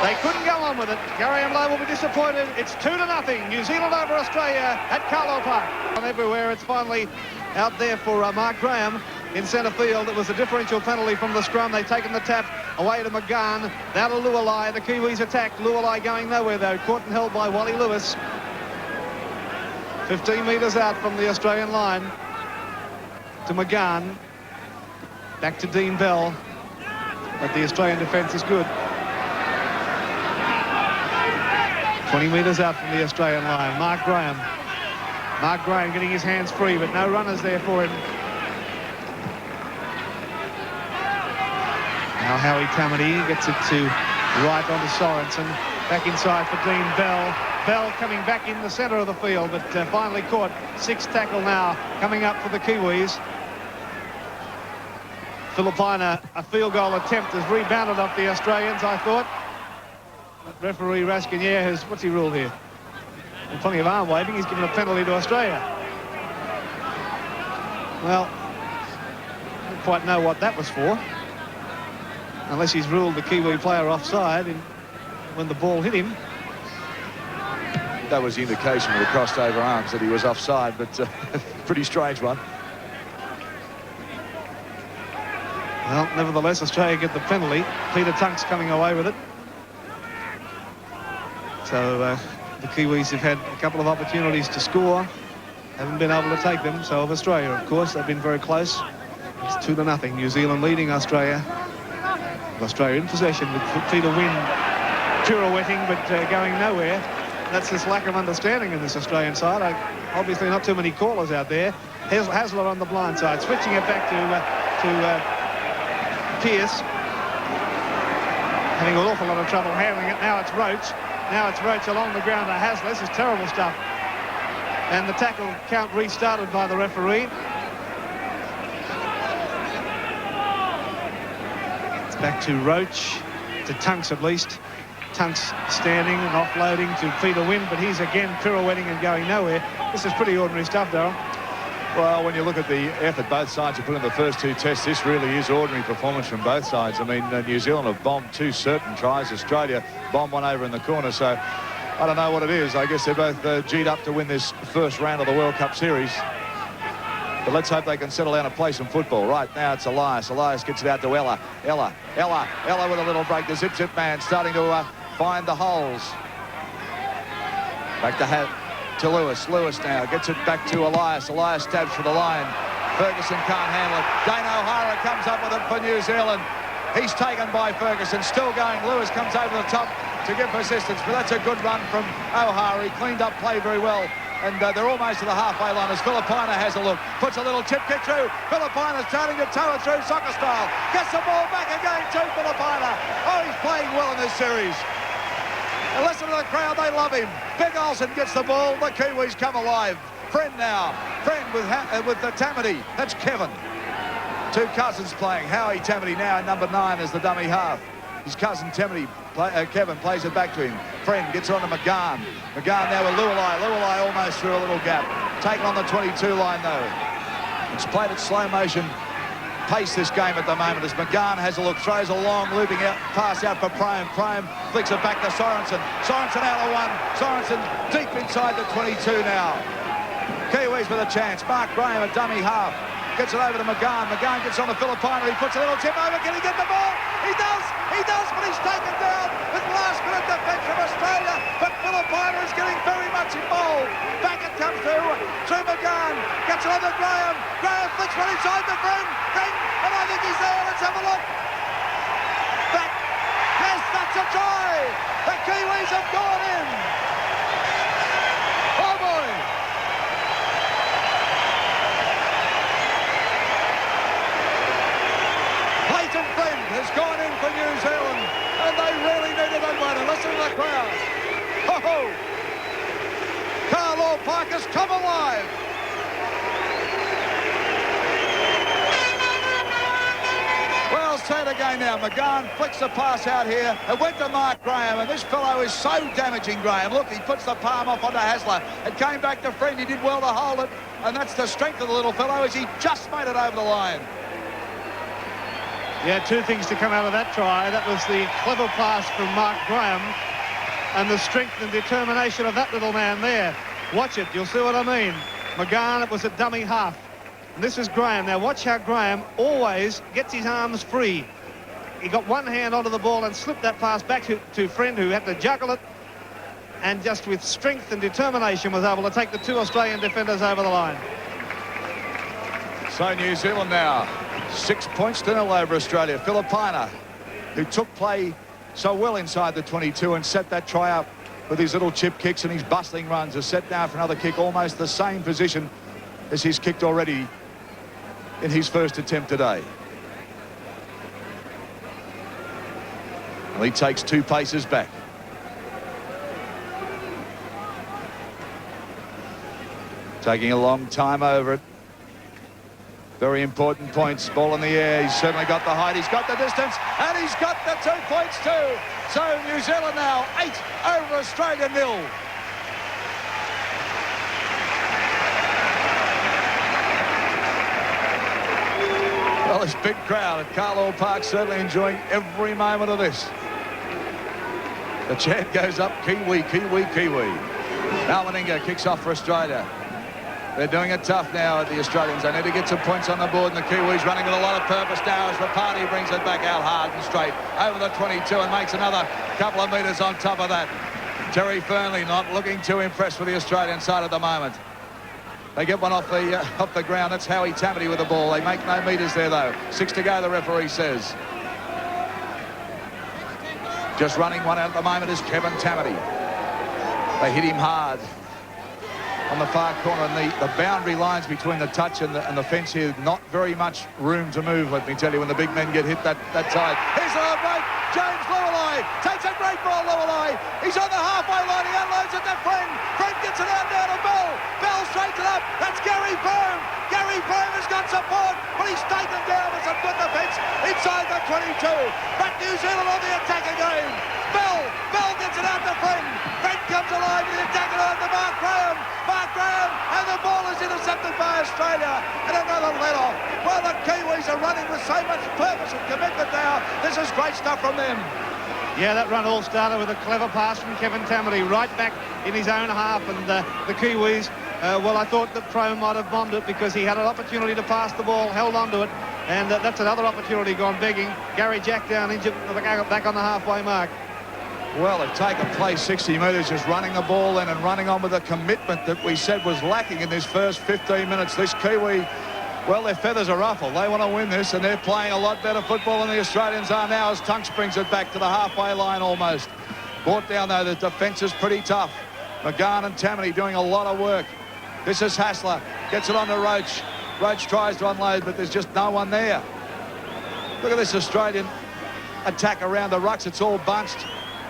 A: They couldn't go on with it. Gary and Lowe will be disappointed. It's 2-0. New Zealand over Australia at Carlaw Park. Everywhere, it's finally out there for Mark Graham in centre field. It was a differential penalty from the scrum. They've taken the tap away to McGahn. Now to Lualai. The Kiwis attack. Lualai going nowhere, though. Caught and held by Wally Lewis. 15 metres out from the Australian line. To McGahn. Back to Dean Bell. But the Australian defence is good. 20 metres out from the Australian line. Mark Graham Mark Graham getting his hands free, but no runners there for him. Now Howie Tamati gets it to right onto Sorensen. Back inside for Dean Bell. Bell coming back in the centre of the field, but finally caught. 6th tackle now coming up for the Kiwis. Filipina, a field goal attempt, has rebounded off the Australians, I thought. Referee Rascanier has, what's he ruled here? And plenty of arm waving. He's given a penalty to Australia. Well, I don't quite know what that was for, unless he's ruled the Kiwi player offside when the ball hit him.
B: That was the indication with the crossed over arms that he was offside, but pretty strange one.
A: Well, nevertheless, Australia get the penalty. Peter Tunks coming away with it. So the Kiwis have had a couple of opportunities to score, haven't been able to take them. So of Australia, of course, they've been very close. It's 2-0. New Zealand leading Australia. Australia in possession with Peter Wynn pirouetting but going nowhere. That's this lack of understanding in this Australian side. Obviously not too many callers out there. Hasler on the blind side, switching it back to Pearce. Having an awful lot of trouble handling it. Now it's Roach. Now it's Roach along the ground to Hasler. This is terrible stuff. And the tackle count restarted by the referee. It's back to Roach, to Tunks at least. Tunks standing and offloading to Peter Wynn, but he's again pirouetting and going nowhere. This is pretty ordinary stuff, Darryl.
B: Well, when you look at the effort both sides have put in the first 2 tests, this really is ordinary performance from both sides. I mean, New Zealand have bombed 2 certain tries. Australia bombed one over in the corner, so I don't know what it is. I guess they're both G'd up to win this first round of the World Cup Series. But let's hope they can settle down and play some football. Right now it's Elias. Elias gets it out to Ella. Ella with a little break. The zip man starting to find the holes. Back to Lewis. Lewis now gets it back to Elias. Elias stabs for the line. Ferguson can't handle it. Dane O'Hara comes up with it for New Zealand. He's taken by Ferguson. Still going. Lewis comes over the top to give assistance, but that's a good run from O'Hara. He cleaned up play very well. And they're almost to the halfway line as Filipina has a look. Puts a little chip kick through. Filipina starting to tow it through soccer style. Gets the ball back again to Filipina. Oh, he's playing well in this series. And listen to the crowd, they love him. Big Olsen gets the ball. The Kiwis come alive. Friend now. Friend with the Tamati. That's Kevin. 2 cousins playing. Howie Tamati now in number 9 as the dummy half. His cousin Tamati, Kevin, plays it back to him. Friend gets on to McGahn. McGahn now with Lualai. Lualai almost through a little gap. Taken on the 22 line though. It's played at slow motion pace this game at the moment as McGahn has a look, throws a long looping out pass out for Prime. Prime flicks it back to Sorensen. Sorensen out of 1. Sorensen deep inside the 22 now. Kiwis with a chance. Mark Graham, a dummy half. Gets it over to McGahn. McGahn gets on to Filipina. He puts a little tip over. Can he get the ball? He does, but he's taken down with last-minute defence from Australia. But Filipina is getting very much involved. Back it comes through McGahn. Gets it on to Graham. Graham flicks one inside the Friend. And I think he's there. Let's have a look. Back. Yes, that's a try. The Kiwis have gone in. Oh, boy. Clayton Friend has gone in for New Zealand, and they really needed that one. And listen to the crowd. Ho-ho! Carlaw Park has come alive. Well, say it again now. McGahn flicks the pass out here. It went to Mark Graham, and this fellow is so damaging, Graham. Look, he puts the palm off onto Hasler. It came back to Friend. He did well to hold it, and that's the strength of the little fellow as he just made it over the line.
A: Yeah, 2 things to come out of that try. That was the clever pass from Mark Graham and the strength and determination of that little man there. Watch it, you'll see what I mean. McGahn, it was a dummy half. And this is Graham. Now watch how Graham always gets his arms free. He got one hand onto the ball and slipped that pass back to Friend, who had to juggle it. And just with strength and determination was able to take the 2 Australian defenders over the line.
B: So New Zealand now 6 points to 0 over Australia. Filipina, who took play so well inside the 22 and set that try up with his little chip kicks and his bustling runs, is set down for another kick, almost the same position as he's kicked already in his first attempt today. Well, he takes 2 paces back. Taking a long time over it. Very important points. Ball in the air. He's certainly got the height. He's got the distance. And he's got the 2 points too. So New Zealand now 8 over Australia 0. Well, this big crowd at Carlaw Park certainly enjoying every moment of this. The chant goes up, Kiwi, Kiwi, Kiwi. Malmaninga kicks off for Australia. They're doing it tough now at the Australians. They need to get some points on the board, and the Kiwis running with a lot of purpose now as Ripati brings it back out hard and straight over the 22 and makes another couple of metres on top of that. Terry Fearnley not looking too impressed with the Australian side at the moment. They get one off the ground. That's Howie Tamati with the ball. They make no metres there, though. 6 to go, the referee says. Just running one out at the moment is Kevin Tamati. They hit him hard on the far corner, and the boundary lines between the touch and the fence here, not very much room to move, let me tell you, when the big men get hit that tight. Here's a break. James Lowe takes a great ball, Lowe. He's on the halfway line. He unloads it to Friend. Friend gets it out now to Bell. Bell straights it up. That's Gary Boom. Gary Boom has got support, but he's taken down with some good defence inside the 22. But New Zealand on the attack again. Bell gets it out to Friend. Friend comes alive with the attack on to Mark Graham. And the ball is intercepted by Australia, and another let-off. Well, the Kiwis are running with so much purpose and commitment now. This is great stuff from them.
A: Yeah, that run all started with a clever pass from Kevin Tamati right back in his own half, and the Kiwis, well, I thought that Pro might have bombed it because he had an opportunity to pass the ball, held on to it, and that's another opportunity gone begging. Gary Jack down, injured, back on the halfway mark.
B: Well, they've taken play 60 metres, just running the ball in and running on with the commitment that we said was lacking in this first 15 minutes. This Kiwi, well, their feathers are ruffled. They want to win this, and they're playing a lot better football than the Australians are now as Tunks brings it back to the halfway line almost. Brought down, though, the defence is pretty tough. McGahn and Tamati doing a lot of work. This is Hasler. Gets it on to Roach. Roach tries to unload, but there's just no one there. Look at this Australian attack around the rucks. It's all bunched.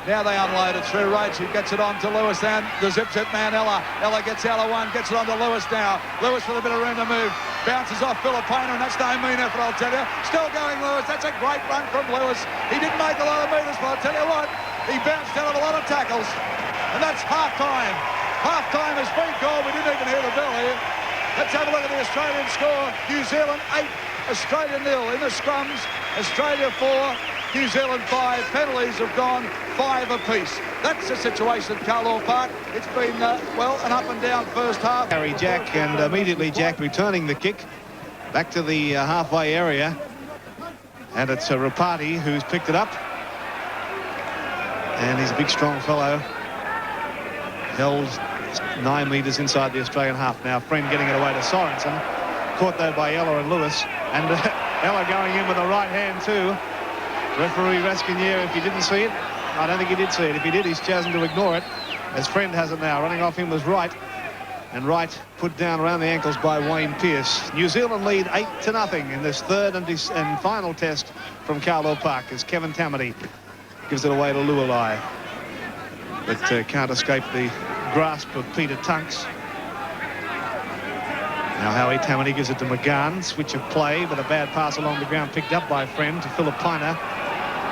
B: Now they unload it through Roach, who gets it on to Lewis, and the zip-zip man, Ella. Ella gets out of one, gets it on to Lewis now. Lewis with a bit of room to move. Bounces off Filipina, and that's no mean effort, I'll tell you. Still going, Lewis. That's a great run from Lewis. He didn't make a lot of metres, but I'll tell you what, he bounced out of a lot of tackles. And that's half-time. Half-time has been called. We didn't even hear the bell here. Let's have a look at the Australian score. New Zealand 8, Australia 0. In the scrums, Australia 4. New Zealand 5. Penalties have gone 5 apiece. That's the situation at Carlaw Park. It's been, well, an up and down first half.
A: Harry Jack, and immediately Jack returning the kick back to the halfway area. And it's Ripati who's picked it up. And he's a big, strong fellow. Held 9 metres inside the Australian half. Now, Friend getting it away to Sorensen. Caught, though, by Ella and Lewis. And Ella going in with the right hand, too. Referee Rascanier, if he didn't see it, I don't think he did see it. If he did, he's chosen to ignore it, as Friend has it now. Running off him was Wright, and Wright put down around the ankles by Wayne Pearce. New Zealand lead 8-0 in this third and final test from Carlaw Park as Kevin Tamati gives it away to Lualai. But can't escape the grasp of Peter Tunks. Now Howie Tamati gives it to McGahn. Switch of play, but a bad pass along the ground picked up by Friend to Filipina.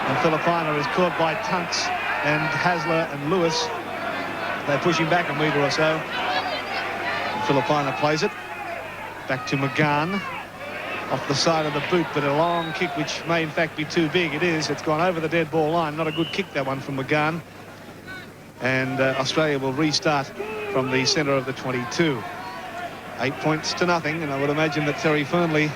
A: And Filipina is caught by Tunks and Hasler and Lewis. They're pushing back a metre or so. Filipina plays it. Back to McGahn. Off the side of the boot, but a long kick which may in fact be too big. It is. It's gone over the dead ball line. Not a good kick, that one from McGahn. And Australia will restart from the centre of the 22. 8-0, and I would imagine that Terry Fearnley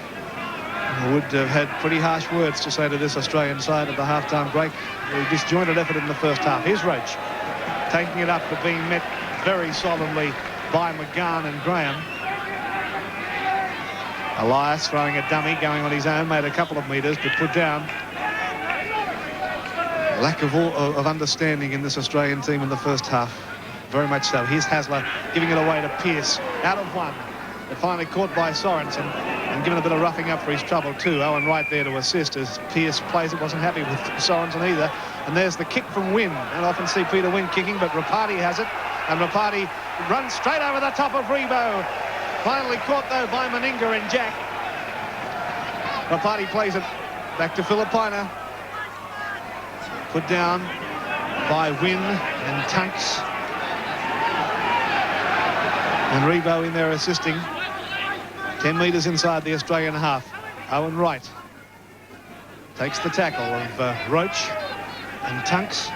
A: would have had pretty harsh words to say to this Australian side at the half-time break. A disjointed effort in the first half. Here's Roach taking it up, but being met very solemnly by McGahn and Graham. Elias throwing a dummy, going on his own, made a couple of metres, but put down. lack of understanding in this Australian team in the first half. Very much so. Here's Hasler giving it away to Pearce. Out of one. But finally caught by Sorensen and given a bit of roughing up for his trouble too. Owen Wright there to assist as Pearce plays it. Wasn't happy with Sorensen either. And there's the kick from Wynn. And often see Peter Wynn kicking, but Rapati has it. And Rapati runs straight over the top of Ribot. Finally caught though by Meninga and Jack. Rapati plays it back to Filipina. Put down by Wynn and Tunks. And Ribot in there assisting. 10 metres inside the Australian half. Owen Wright takes the tackle of Roach and Tunks.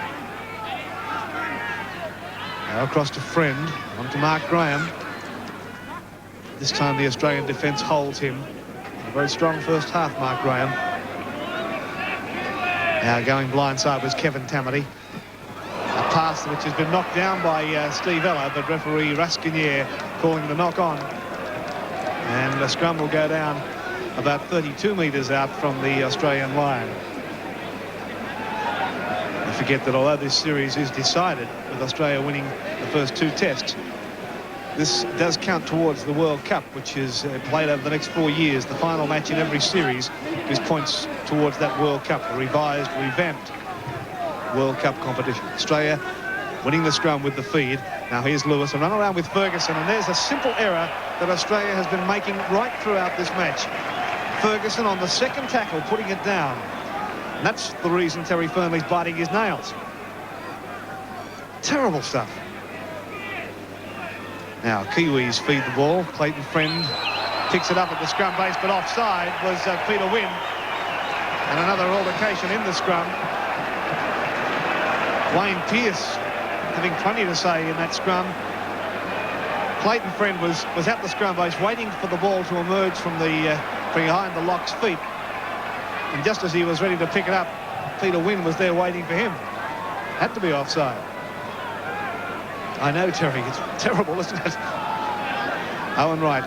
A: Now across to Friend, on to Mark Graham. This time the Australian defence holds him. A very strong first half, Mark Graham. Now going blindside was Kevin Tamati. A pass which has been knocked down by Steve Ella, but referee Rascanier calling the knock on. And the scrum will go down about 32 metres out from the Australian line. Don't forget that although this series is decided with Australia winning the first 2 tests, this does count towards the World Cup, which is played over the next 4 years. The final match in every series gives points towards that World Cup, a revised, revamped World Cup competition. Australia winning the scrum with the feed. Now here's Lewis, a run around with Ferguson, and there's a simple error that Australia has been making right throughout this match. Ferguson on the second tackle, putting it down. And that's the reason Terry Fearnley's biting his nails. Terrible stuff. Now Kiwis feed the ball. Clayton Friend picks it up at the scrum base, but offside was Peter Wynn. And another altercation in the scrum. Wayne Pearce having plenty to say in that scrum. Clayton Friend was at the scrum base waiting for the ball to emerge from the behind the lock's feet. And just as he was ready to pick it up, Peter Wynn was there waiting for him. Had to be offside. I know, Terry, it's terrible, isn't it? Owen Wright.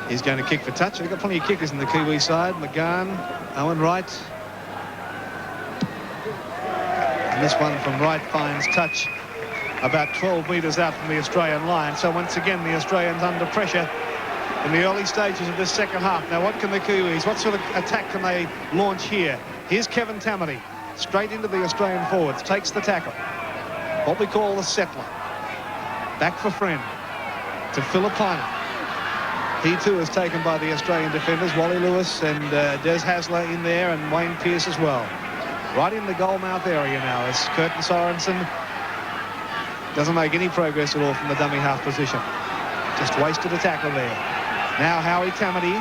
A: He's going to kick for touch. They've got plenty of kickers in the Kiwi side. McGahn, Owen Wright. And this one from Wright finds touch about 12 metres out from the Australian line. So once again, the Australians under pressure in the early stages of this second half. Now, what can the Kiwis, what sort of attack can they launch here? Here's Kevin Tamati, straight into the Australian forwards, takes the tackle. What we call the settler. Back for Friend to Filipina. He too is taken by the Australian defenders, Wally Lewis and Des Hasler in there, and Wayne Pearce as well. Right in the goalmouth area now as Curtin Sorensen doesn't make any progress at all from the dummy half position. Just wasted a tackle there. Now Howie Tamati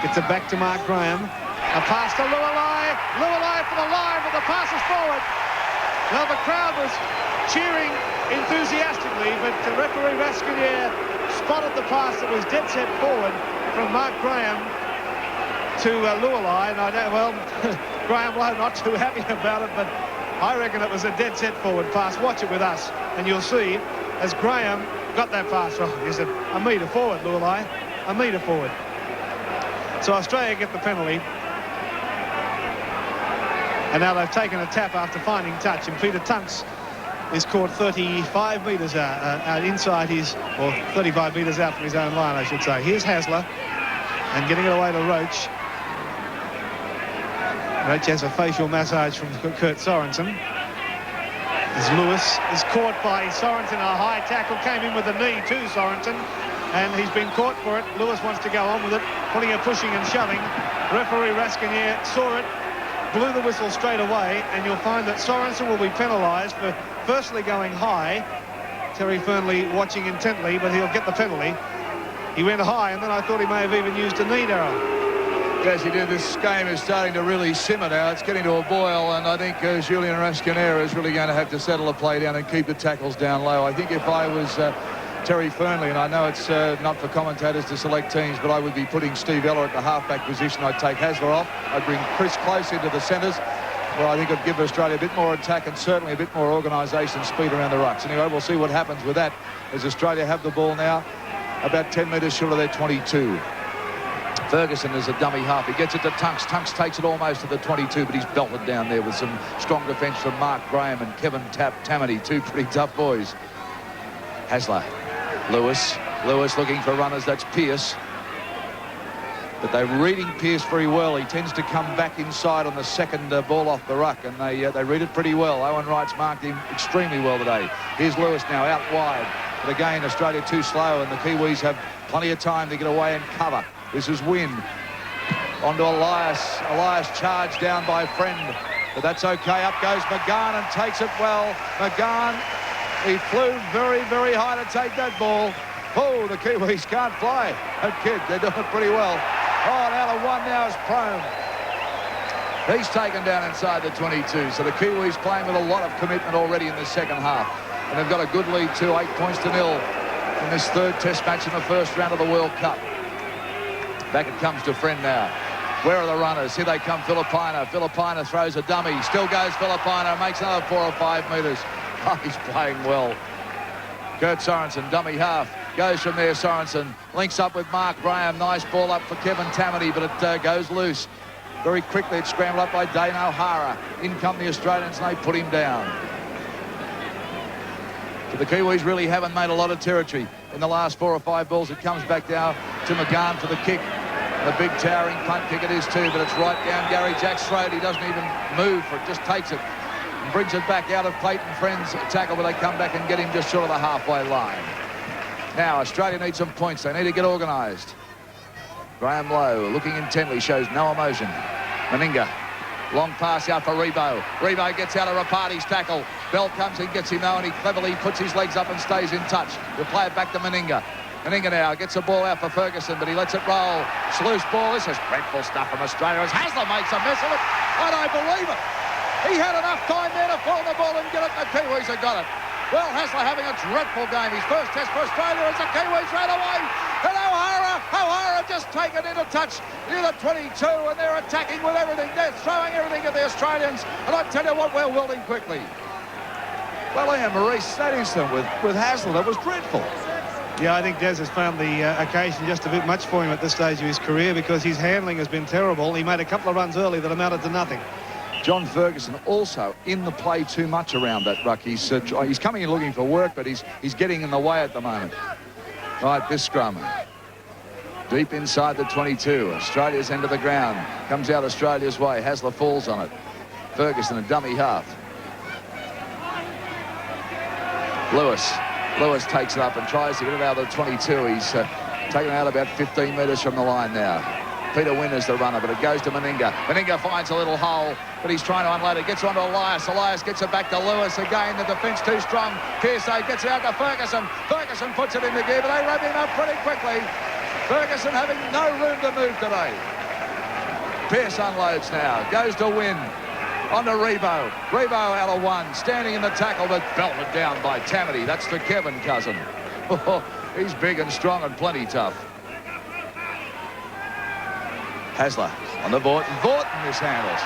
A: gets it back to Mark Graham. A pass to Lualai. Lualai for the line, but the pass is forward. Well, the crowd was cheering enthusiastically, but the referee Rascanier spotted the pass that was dead set forward from Mark Graham to Lualai, and I don't, well, Graham Lowe not too happy about it, but I reckon it was a dead set forward pass. Watch it with us, and you'll see as Graham got that pass right. He said, a metre forward, Lualai, a metre forward. So Australia get the penalty. And now they've taken a tap after finding touch, and Peter Tunks is caught 35 metres out inside his, or 35 metres out from his own line, I should say. Here's Hasler, and getting it away to Roach. Roach has a facial massage from Kurt Sorensen. As Lewis is caught by Sorensen, a high tackle, came in with a knee to Sorensen, and he's been caught for it. Lewis wants to go on with it, putting a pushing and shoving. Referee Rascanier saw it, blew the whistle straight away, and you'll find that Sorensen will be penalised for firstly going high. Terry Fearnley watching intently, but he'll get the penalty. He went high, and then I thought he may have even used a knee, Darryl.
B: Yes, he did. This game is starting to really simmer now. It's getting to a boil, and I think Julien Rascanier is really going to have to settle the play down and keep the tackles down low. I think if I was Terry Fearnley, and I know it's not for commentators to select teams, but I would be putting Steve Ella at the halfback position. I'd take Hasler off. I'd bring Chris Close into the centres, where I think it'd give Australia a bit more attack and certainly a bit more organisation and speed around the rucks. Anyway, we'll see what happens with that as Australia have the ball now about 10 metres short of their 22. Ferguson is a dummy half. He gets it to Tunks. Tunks takes it almost to the 22, but he's belted down there with some strong defence from Mark Graham and Kevin Tamati, two pretty tough boys. Hasler, Lewis looking for runners. That's Pearce. But they're reading Pearce very well. He tends to come back inside on the second ball off the ruck, and they read it pretty well. Owen Wright's marked him extremely well today. Here's Lewis now out wide. But again, Australia too slow, and the Kiwis have plenty of time to get away and cover. This is Wynn. Onto Elias. Elias charged down by Friend. But that's okay. Up goes McGahn and takes it well. McGahn, he flew very, very high to take that ball. Oh, the Kiwis can't fly. That kid, they're doing it pretty well. Oh, now the one now is prone. He's taken down inside the 22. So the Kiwis playing with a lot of commitment already in the second half. And they've got a good lead too, 8 points to 0 in this third test match in the first round of the World Cup. Back it comes to Friend now. Where are the runners? Here they come, Filipina. Filipina throws a dummy. Still goes Filipina. Makes another 4 or 5 metres. Oh, he's playing well. Kurt Sorensen, dummy half. Goes from there, Sorensen. Links up with Mark Graham. Nice ball up for Kevin Tamati, but it goes loose. Very quickly, it's scrambled up by Dane O'Hara. In come the Australians, and they put him down. So the Kiwis really haven't made a lot of territory in the last 4 or 5 balls. It comes back down to McGahn for the kick. The big towering punt kick it is too, but it's right down Gary Jack's throat. He doesn't even move for it, just takes it and brings it back out of Clayton Friend's tackle, but they come back and get him just short of the halfway line. Now Australia needs some points. They need to get organised. Graham Lowe looking intently, shows no emotion. Meninga. Long pass out for Ribot. Ribot gets out of Rapati's tackle. Bell comes in, gets him though, and he cleverly puts his legs up and stays in touch. He'll play it back to Meninga. Meninga now gets the ball out for Ferguson, but he lets it roll. Sluice ball. This is dreadful stuff from Australia as Hasler makes a mess of it. I don't believe it. He had enough time there to fall the ball and get it. The Kiwis have got it. Well, Hasler having a dreadful game. His first test for Australia as the Kiwis ran away. And O'Hara just taken into touch near the 22, and they're attacking with everything. They're throwing everything at the Australians. And I tell you what, we're wilting quickly.
A: Well, Ian Maurice, that instant with Hasler, that was dreadful. Yeah, I think Des has found the occasion just a bit much for him at this stage of his career because his handling has been terrible. He made a couple of runs early that amounted to nothing.
B: John Ferguson also in the play too much around that ruck. He's coming in looking for work, but he's getting in the way at the moment. Right, this scrum. Deep inside the 22. Australia's end of the ground. Comes out Australia's way. Hasler falls on it. Ferguson, a dummy half. Lewis takes it up and tries to get it out of the 22. He's taken out about 15 metres from the line now. Peter Wynn is the runner, but it goes to Meninga. Meninga finds a little hole, but he's trying to unload it. Gets onto Elias. Elias gets it back to Lewis. Again, the defence too strong. Pearce gets it out to Ferguson. Ferguson puts it into gear, but they wrap him up pretty quickly. Ferguson having no room to move today. Pearce unloads now. Goes to Wynn. On to Ribot. Ribot out of one. Standing in the tackle, but belted down by Tamati. That's the Kevin cousin. He's big and strong and plenty tough. Hasler on the Vorton. Vorton mishandles.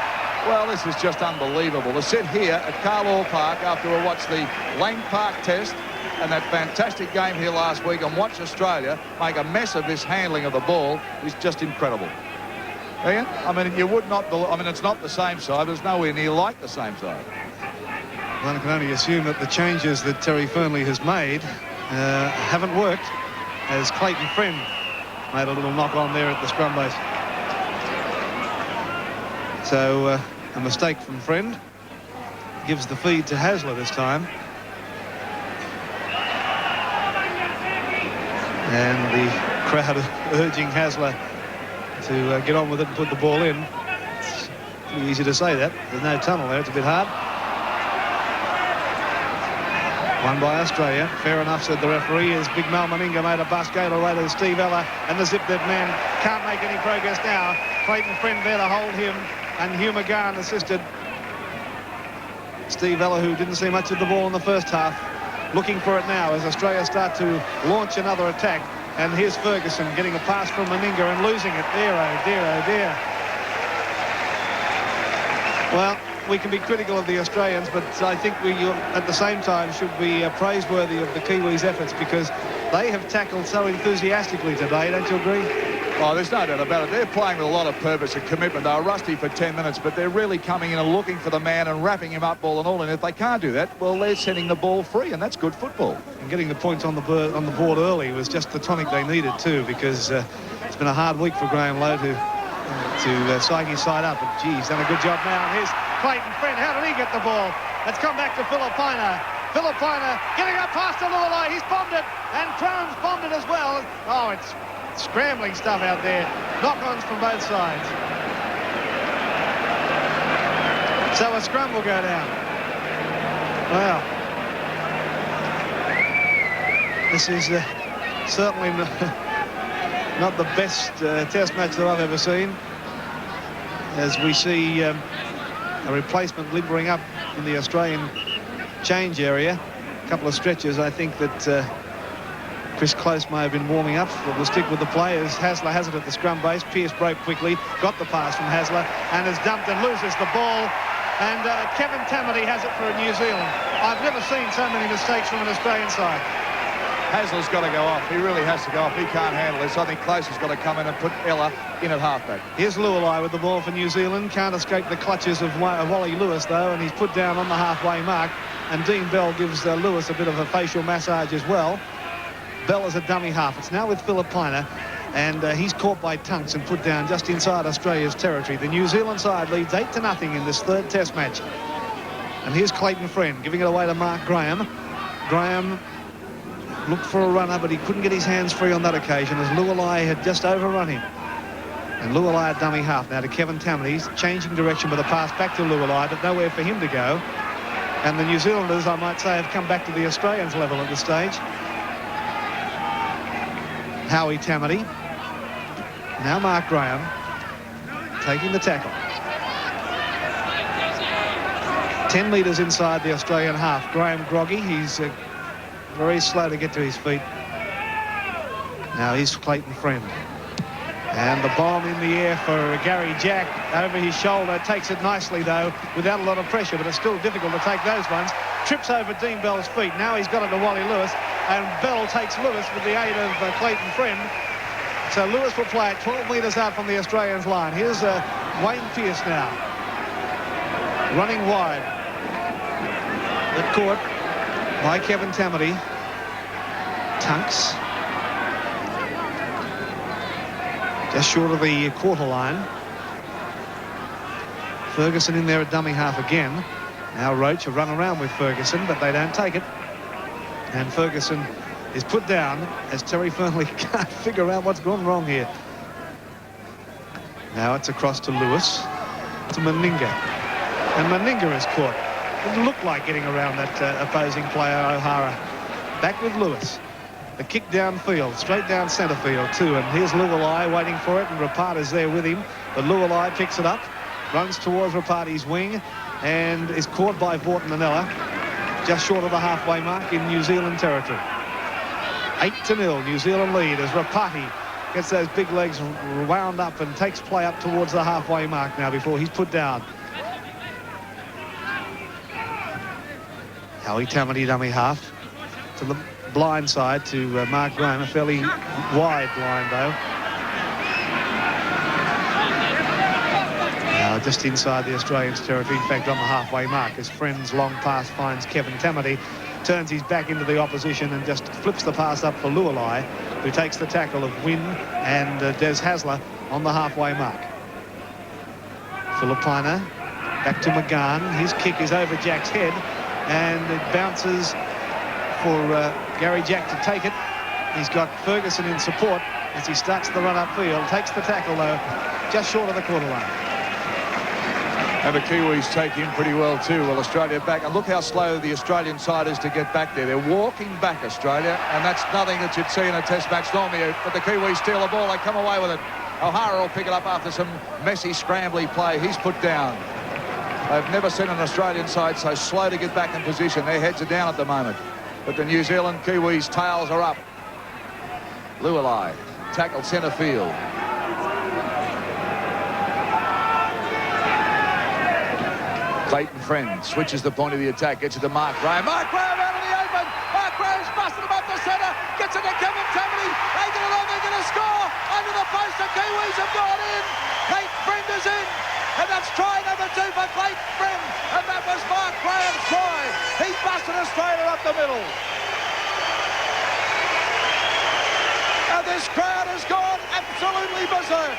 B: Well, this is just unbelievable. To sit here at Carlaw Park after we watched the Lang Park test and that fantastic game here last week and watch Australia make a mess of this handling of the ball is just incredible. Ian, I mean, you would not, I mean, it's not the same side. There's nowhere near like the same side.
A: One can only assume that the changes that Terry Fearnley has made haven't worked, as Clayton Friend made a little knock on there at the scrum base. So a mistake from Friend gives the feed to Hasler this time. And the crowd urging Hasler to get on with it and put the ball in. It's pretty easy to say that. There's no tunnel there. It's a bit hard. Won by Australia. Fair enough, said the referee, as Big Mal Meninga made a bus go away to Steve Ella, and the zip-dead man can't make any progress now. Clayton Friend there to hold him, and Hugh McGahn assisted Steve Ella, who didn't see much of the ball in the first half, looking for it now as Australia start to launch another attack. And here's Ferguson getting a pass from Meninga and losing it. Dear, oh dear, oh dear. Well, we can be critical of the Australians, but I think we, at the same time, should be praiseworthy of the Kiwis' efforts because they have tackled so enthusiastically today, don't you agree?
B: Oh, there's no doubt about it. They're playing with a lot of purpose and commitment. They were rusty for 10 minutes, but they're really coming in and looking for the man and wrapping him up ball and all. And if they can't do that, well, they're sending the ball free, and that's good football.
A: And getting the points on the board early was just the tonic they needed too, because it's been a hard week for Graham Lowe to psych his side up. But gee, he's done a good job now. And here's Clayton Friend. How did he get the ball? Let's come back to Filipina. Filipina getting up past the Lowe. He's bombed it, and Crown's bombed it as well. Oh, it's scrambling stuff out there. Knock-ons from both sides. So a scrum will go down. Well, this is certainly not the best test match that I've ever seen, as we see a replacement limbering up in the Australian change area. A couple of stretches. I think that Chris Close may have been warming up, but we'll stick with the players. Hasler has it at the scrum base. Pearce broke quickly, got the pass from Hasler, and is dumped and loses the ball. And Kevin Tamati has it for New Zealand. I've never seen so many mistakes from an Australian side.
B: Hasler's got to go off. He really has to go off. He can't handle this. I think Close has got to come in and put Ella in at halfback.
A: Here's Lowe with the ball for New Zealand. Can't escape the clutches of Wally Lewis, though, and he's put down on the halfway mark. And Dean Bell gives Lewis a bit of a facial massage as well. Bell is a dummy half. It's now with Filipina, and he's caught by Tunks and put down just inside Australia's territory. The New Zealand side leads 8-0 in this third test match. And here's Clayton Friend giving it away to Mark Graham. Graham looked for a runner, but he couldn't get his hands free on that occasion as Lowe had just overrun him. And Lowe a dummy half now to Kevin Tamati. He's changing direction with a pass back to Lowe, but nowhere for him to go. And the New Zealanders, I might say, have come back to the Australians' level at this stage. Howie Tamati. Now Mark Graham taking the tackle. 10 metres inside the Australian half. Graham groggy. He's very slow to get to his feet. Now here's Clayton Friend. And the bomb in the air for Gary Jack over his shoulder. Takes it nicely, though, without a lot of pressure, but it's still difficult to take those ones. Trips over Dean Bell's feet. Now he's got it to Wally Lewis, and Bell takes Lewis with the aid of Clayton Friend. So Lewis will play it 12 metres out from the Australians' line. Here's Wayne Pearce now, running wide. But caught by Kevin Tamati. Tunks. Just short of the quarter line. Ferguson in there at dummy half again. Now Roach have run around with Ferguson, but they don't take it. And Ferguson is put down as Terry Fearnley can't figure out what's gone wrong here. Now it's across to Lewis, to Meninga. And Meninga is caught. Didn't look like getting around that opposing player, O'Hara. Back with Lewis. The kick downfield, straight down centre field too. And here's Lualai waiting for it, and Rapati's there with him. But Lualai picks it up, runs towards Rapati's wing, and is caught by Vortenanella, just short of the halfway mark in New Zealand territory. 8-0, New Zealand lead as Rapati gets those big legs wound up and takes play up towards the halfway mark now before he's put down. Howie Tamati dummy half to the blind side to Mark Graham, a fairly wide line though. Now just inside the Australians' territory, in fact on the halfway mark, his Friend's long pass finds Kevin Tamati, turns his back into the opposition and just flips the pass up for Lualai, who takes the tackle of Wynn and Des Hasler on the halfway mark. Filipina back to McGahn. His kick is over Jack's head, and it bounces for Gary Jack to take it. He's got Ferguson in support as he starts the run upfield. Takes the tackle, though, just short of the quarter line.
B: And the Kiwis take him pretty well, too. Well, Australia back. And look how slow the Australian side is to get back there. They're walking back, Australia, and that's nothing that you'd see in a test match normally. But the Kiwis steal the ball. They come away with it. O'Hara will pick it up after some messy, scrambly play. He's put down. I've never seen an Australian side so slow to get back in position. Their heads are down at the moment. But the New Zealand Kiwis' tails are up. Lualai tackled centre field. Clayton Friend switches the point of the attack, gets it to Mark Graham. Mark Graham out of the open. Mark Graham's busted him up the centre. gets it to Kevin Tamati. They get it on, they're going to score. Under the post, the Kiwis have gone in. Clayton Friend is in. And that's try number 2 for Clayton Friend. And that was Mark Graham's try. He busted Australia up the middle. And this crowd has gone absolutely berserk.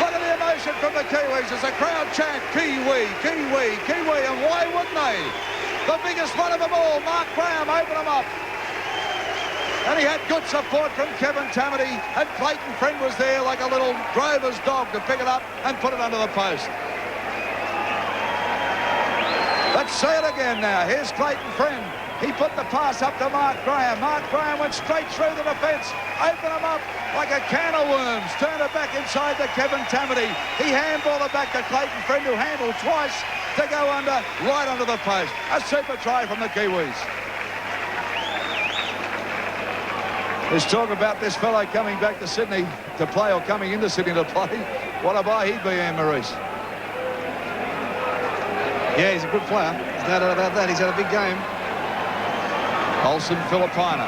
B: Look at the emotion from the Kiwis as the crowd chant, Kiwi, Kiwi, Kiwi, and why wouldn't they? The biggest one of them all, Mark Graham, opened them up. And he had good support from Kevin Tamati, and Clayton Friend was there like a little drover's dog to pick it up and put it under the post. Let's see it again now. Here's Clayton Friend. He put the pass up to Mark Graham. Mark Graham went straight through the defence, opened them up like a can of worms, turned it back inside to Kevin Tamati. He handballed it back to Clayton Friend, who handled twice to go under, right under the post. A super try from the Kiwis. There's talk about this fellow coming back to Sydney to play, or coming into Sydney to play. What a buy he'd be, Anne-Maurice.
A: Yeah, he's a good player. There's no doubt about that. He's had a big game.
B: Olsen Filipina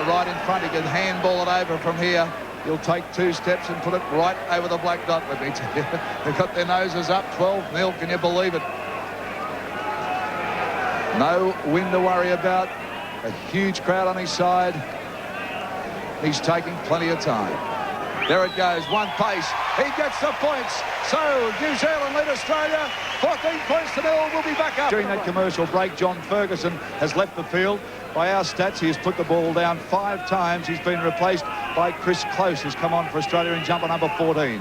B: right in front. He can handball it over from here. He'll take 2 steps and put it right over the black dot, let me tell you. They've got their noses up, 12-0. Can you believe it? No wind to worry about. A huge crowd on his side. He's taking plenty of time. There it goes, one pace. He gets the points. So New Zealand lead Australia 14 points to 0. We'll be back up. During that commercial break, John Ferguson has left the field. By our stats, he has put the ball down 5 times. He's been replaced by Chris Close, who's come on for Australia in jumper number 14.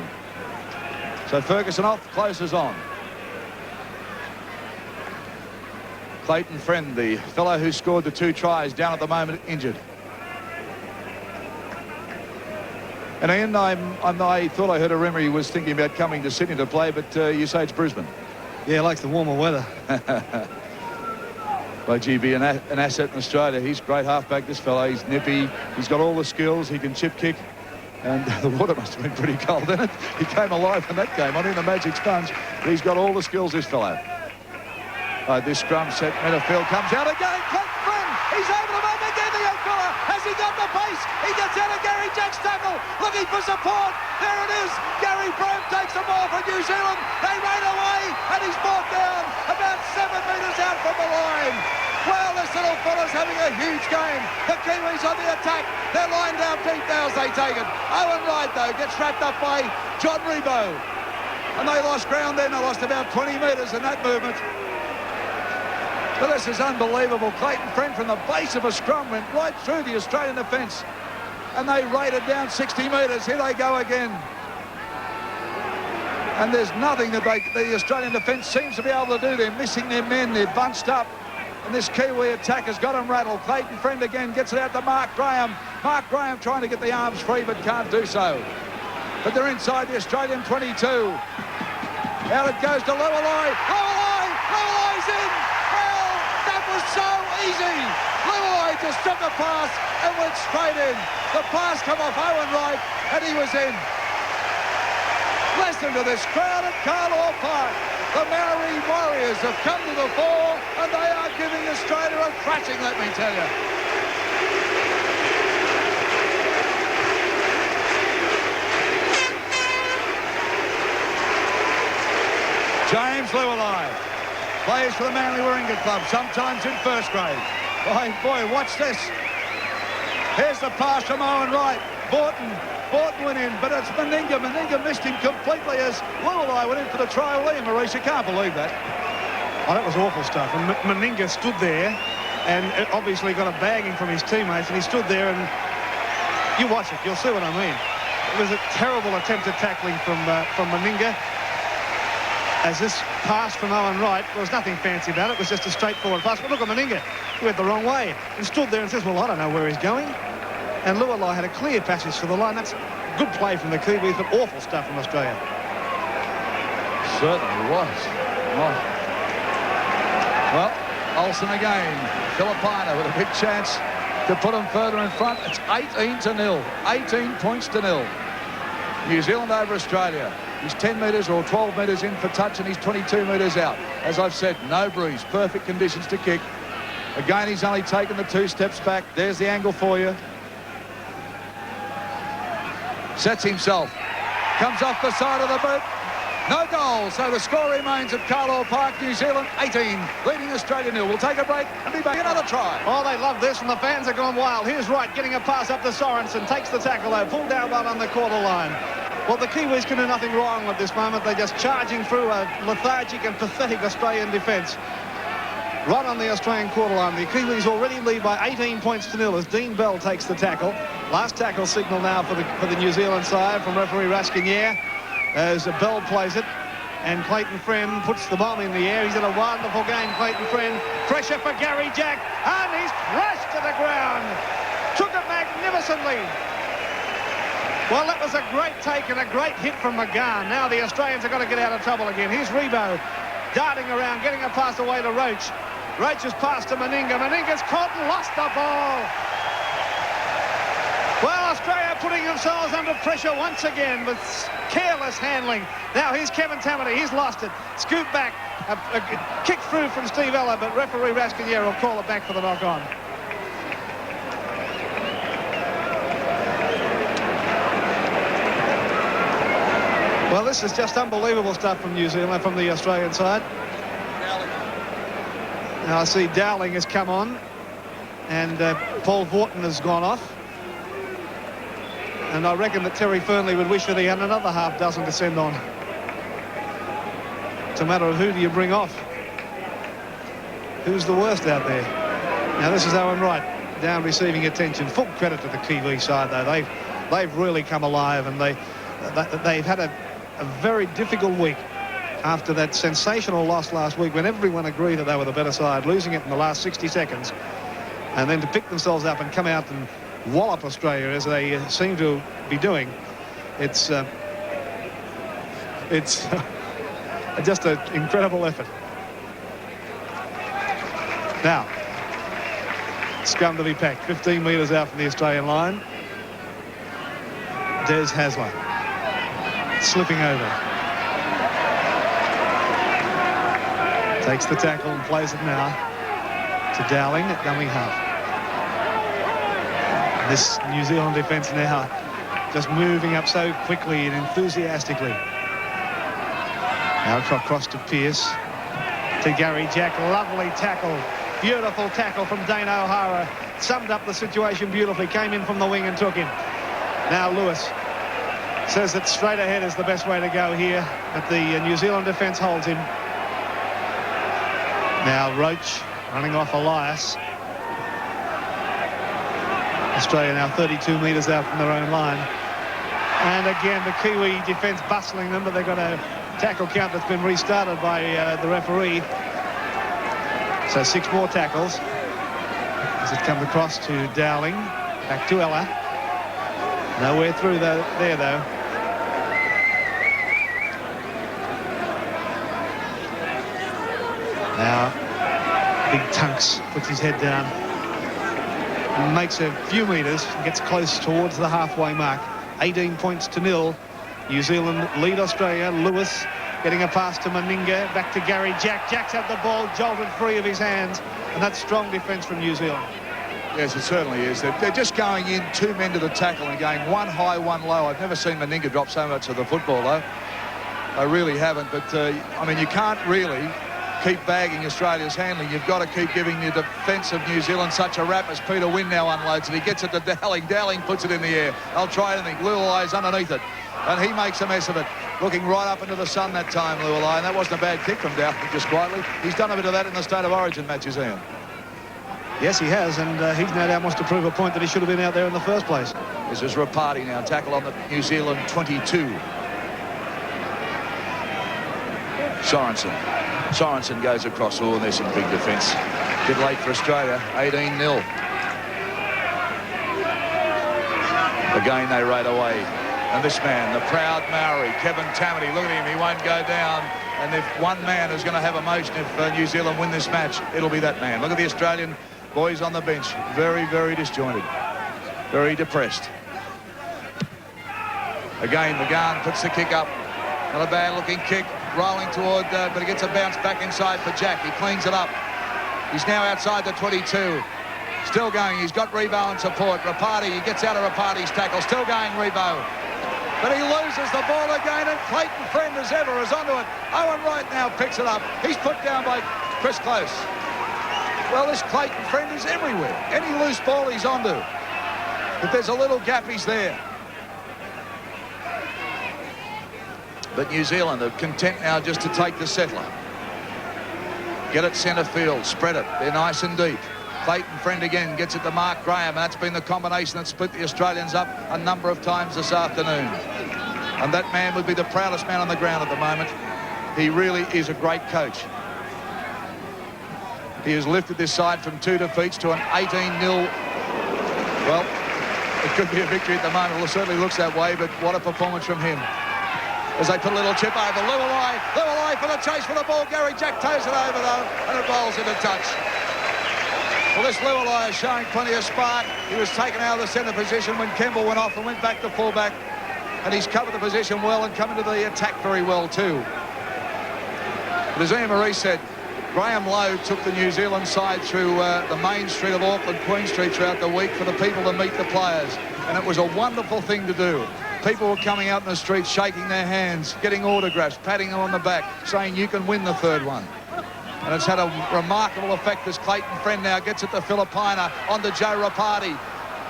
B: So Ferguson off, Close is on. Clayton Friend, the fellow who scored the 2 tries, down at the moment, injured. And Ian, I thought I heard a rumour he was thinking about coming to Sydney to play, but you say it's Brisbane.
A: Yeah, likes the warmer weather.
B: By GB, an asset in Australia. He's great halfback, this fellow. He's nippy. He's got all the skills. He can chip kick. And the water must have been pretty cold in it. He came alive in that game. I mean, the magic sponge. But he's got all the skills, this fellow. This scrum set, midfield comes out again. Clayton Friend, he's over the moment again, the young fella. Has he got the pace? He gets out of Gary Jack's tackle, looking for support. There it is. Gary Brome takes the ball for New Zealand. They rain away, and he's brought down about 7 metres out from the line. Well, this little fella's having a huge game. The Kiwis on the attack. They're lined down deep now as they take it. Owen Wright, though, gets wrapped up by John Ribot. And they lost ground then. They lost about 20 metres in that movement. But this is unbelievable. Clayton Friend from the base of a scrum went right through the Australian defence. And they raided down 60 metres. Here they go again. And there's nothing that the Australian defence seems to be able to do. They're missing their men. They're bunched up. And this Kiwi attack has got them rattled. Clayton Friend again gets it out to Mark Graham. Mark Graham trying to get the arms free but can't do so. But they're inside the Australian 22. Out it goes to Lowe. Lowe's in. Well, that was so easy. Lowe just took a pass and went straight in. The pass come off Owen Wright and he was in. Listen to this crowd at Carlaw Park. The Maori Warriors have come to the fore and they are giving Australia a thrashing, let me tell you. James Llewellyn plays for the Manly Warringah Club, sometimes in first grade. Boy, watch this. Here's the pass from Owen Wright. Borton went in, but it's Meninga. Meninga missed him completely as Llewellyn went in for the try. William Maurice, you can't believe that.
A: Oh, that was awful stuff. And Meninga stood there and obviously got a bagging from his teammates, and he stood there, and you watch it, you'll see what I mean. It was a terrible attempt at tackling from Meninga. As this pass from Owen Wright, there was nothing fancy about it. It was just a straightforward pass. But look at Meninga. He went the wrong way and stood there and says, well, I don't know where he's going. And Llewellyn had a clear passage for the line. That's good play from the Kiwis, but awful stuff from Australia.
B: Certainly was. Well, Olsen again. Filipina with a big chance to put him further in front. It's 18-0. 18 points to 0. New Zealand over Australia. He's 10 metres or 12 metres in for touch, and he's 22 metres out. As I've said, no breeze, perfect conditions to kick. Again, he's only taken the 2 steps back. There's the angle for you. Sets himself. Comes off the side of the boot. No goal. So the score remains at Carlaw Park, New Zealand 18, leading Australia 0. We'll take a break and be back. Another try.
A: Oh, they love this, and the fans have gone wild. Here's Wright getting a pass up to Sorensen. Takes the tackle, though. Pulled down right on the quarter line. Well, the Kiwis can do nothing wrong at this moment. They're just charging through a lethargic and pathetic Australian defence. Right on the Australian quarter line. The Kiwis already lead by 18 points to 0 as Dean Bell takes the tackle. Last tackle signal now for the New Zealand side from referee Rascanier as Bell plays it. And Clayton Friend puts the bomb in the air. He's had a wonderful game, Clayton Friend. Pressure for Gary Jack. And he's crashed to the ground. Took it magnificently. Well, that was a great take and a great hit from McGahn. Now the Australians are going to get out of trouble again. Here's Ribot darting around, getting a pass away to Roach. Roach has passed to Meninga. Meninga's caught and lost the ball. Well, Australia putting themselves under pressure once again with careless handling. Now here's Kevin Tamati. He's lost it. Scoop back. A kick through from Steve Ella, but referee Rascanier will call it back for the knock-on. Well, this is just unbelievable stuff from New Zealand, from the Australian side. Now I see Dowling has come on, and Paul Vaughton has gone off. And I reckon that Terry Fearnley would wish that he had another half dozen to send on. It's a matter of who do you bring off. Who's the worst out there? Now this is Owen Wright down receiving attention. Full credit to the Kiwi side, though. They've really come alive, and they've had a very difficult week after that sensational loss last week when everyone agreed that they were the better side, losing it in the last 60 seconds, and then to pick themselves up and come out and wallop Australia as they seem to be doing. It's just an incredible effort. Now, scrum to be packed, 15 metres out from the Australian line. Des Hasler slipping over. Takes the tackle and plays it now to Dowling at dummy half. This New Zealand defence now just moving up so quickly and enthusiastically. Now across to Pearce, to Gary Jack. Lovely tackle, beautiful tackle from Dane O'Hara. Summed up the situation beautifully, came in from the wing and took him. Now Lewis says that straight ahead is the best way to go here, but the New Zealand defence holds him. Now Roach running off Elias. Australia now 32 metres out from their own line. And again, the Kiwi defence bustling them, but they've got a tackle count that's been restarted by the referee. So 6 more tackles as it comes across to Dowling. Back to Ella. Nowhere through there, though. Now, big Tunks puts his head down. Makes a few metres and gets close towards the halfway mark. 18 points to 0. New Zealand lead Australia. Lewis getting a pass to Meninga. Back to Gary Jack. Jack's had the ball jolted free of his hands. And that's strong defence from New Zealand.
B: Yes, it certainly is. They're just going in 2 men to the tackle and going 1 high, 1 low. I've never seen Meninga drop so much of the football, though. I really haven't. But, I mean, you can't really keep bagging Australia's handling. You've got to keep giving the defence of New Zealand such a rap as Peter Wynn now unloads it. He gets it to Dowling. Dowling puts it in the air. They'll try anything. Lualai's underneath it. And he makes a mess of it. Looking right up into the sun that time, Lualai. And that wasn't a bad kick from Dowling, just quietly. He's done a bit of that in the State of Origin matches, Ian.
A: Yes, he has, and he no doubt wants to prove a point that he should have been out there in the first place.
B: This is Rapati now. Tackle on the New Zealand 22. Sorensen goes across. Oh, and there's some big defence. Bit late for Australia. 18-0. Again, they rate away. And this man, the proud Maori, Kevin Tamati, look at him. He won't go down. And if one man is going to have emotion if New Zealand win this match, it'll be that man. Look at the Australian boys on the bench. Very, very disjointed. Very depressed. Again, McGahn puts the kick up. Not a bad looking kick. Rolling toward, but he gets a bounce back inside for Jack. He cleans it up. He's now outside the 22. Still going. He's got Ribot and support. Rapati, he gets out of Rapati's tackle. Still going, Ribot. But he loses the ball again, and Clayton Friend as ever is onto it. Owen Wright now picks it up. He's put down by Chris Close. Well, this Clayton Friend is everywhere. Any loose ball he's onto. If there's a little gap, he's there. But New Zealand are content now just to take the settler. Get it centre field, spread it. They're nice and deep. Clayton Friend again gets it to Mark Graham, and that's been the combination that split the Australians up a number of times this afternoon. And that man would be the proudest man on the ground at the moment. He really is a great coach. He has lifted this side from 2 defeats to an 18-0. Well, it could be a victory at the moment. Well, it certainly looks that way, but what a performance from him. As they put a little chip over. Lualai for the chase for the ball. Gary Jack toes it over, though, and it rolls into touch. Well, this Lualai is showing plenty of spark. He was taken out of the centre position when Kemble went off and went back to fullback. And he's covered the position well and come into the attack very well, too. But as Ian Marie said, Graham Lowe took the New Zealand side through the main street of Auckland, Queen Street, throughout the week for the people to meet the players. And it was a wonderful thing to do. People were coming out in the streets, shaking their hands, getting autographs, patting them on the back, saying you can win the third one. And it's had a remarkable effect as Clayton Friend now gets it to Filipina onto Joe Rapati.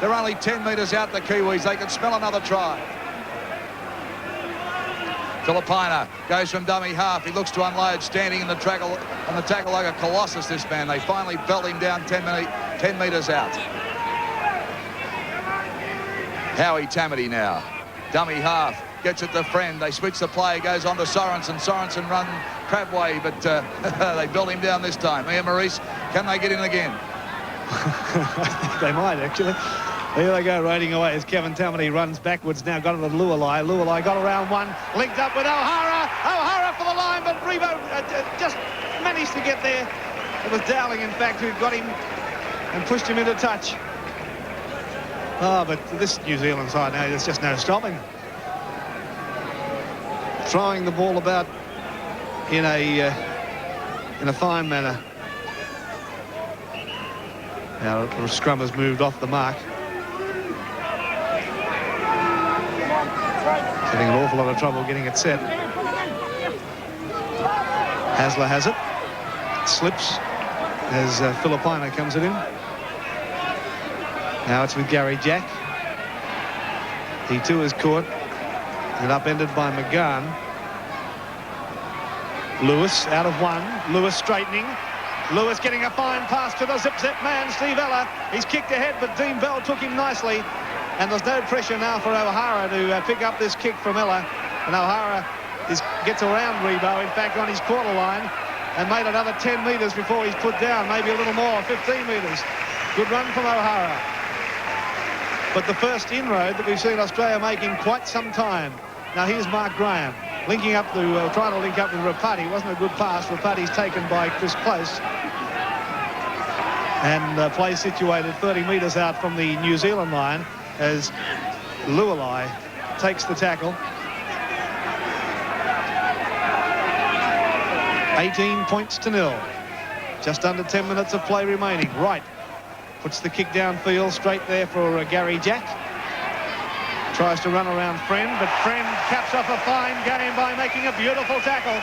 B: They're only 10 metres out, the Kiwis. They can smell another try. Filipina goes from dummy half. He looks to unload, standing in the tackle like a colossus, this man. They finally belt him down 10 metres out. Howie Tamati now. Dummy half, gets it to Friend. They switch the play, goes on to Sorensen. Sorensen run Crabway, but they built him down this time. Ian Maurice, can they get in again?
A: I think they might, actually. Here they go, raiding away as Kevin Tamati runs backwards now. Got it to Lualai. Lualai got around one, linked up with O'Hara. O'Hara for the line, but Ribot just managed to get there. It was Dowling, in fact, who got him and pushed him into touch. Oh, but this New Zealand side now, there's just no stopping. Throwing the ball about in a fine manner. Now the scrum has moved off the mark. Having an awful lot of trouble getting it set. Hasler has it. Slips as Filipina comes it in. Now it's with Gary Jack. He too is caught and upended by McGahn. Lewis out of one. Lewis straightening. Lewis getting a fine pass to the zip-zip man, Steve Ella. He's kicked ahead, but Dean Bell took him nicely. And there's no pressure now for O'Hara to pick up this kick from Ella. And O'Hara gets around Ribot, in fact, on his quarter line, and made another 10 metres before he's put down, maybe a little more, 15 metres. Good run from O'Hara. But the first inroad that we've seen Australia make in quite some time. Now here's Mark Graham linking up to, trying to link up with Rapati. Wasn't a good pass. Rapati's taken by Chris Close. And play situated 30 metres out from the New Zealand line as Lualai takes the tackle. 18 points to 0. Just under 10 minutes of play remaining. Wright puts the kick downfield straight there for Gary Jack. Tries to run around Friend, but Friend caps off a fine game by making a beautiful tackle.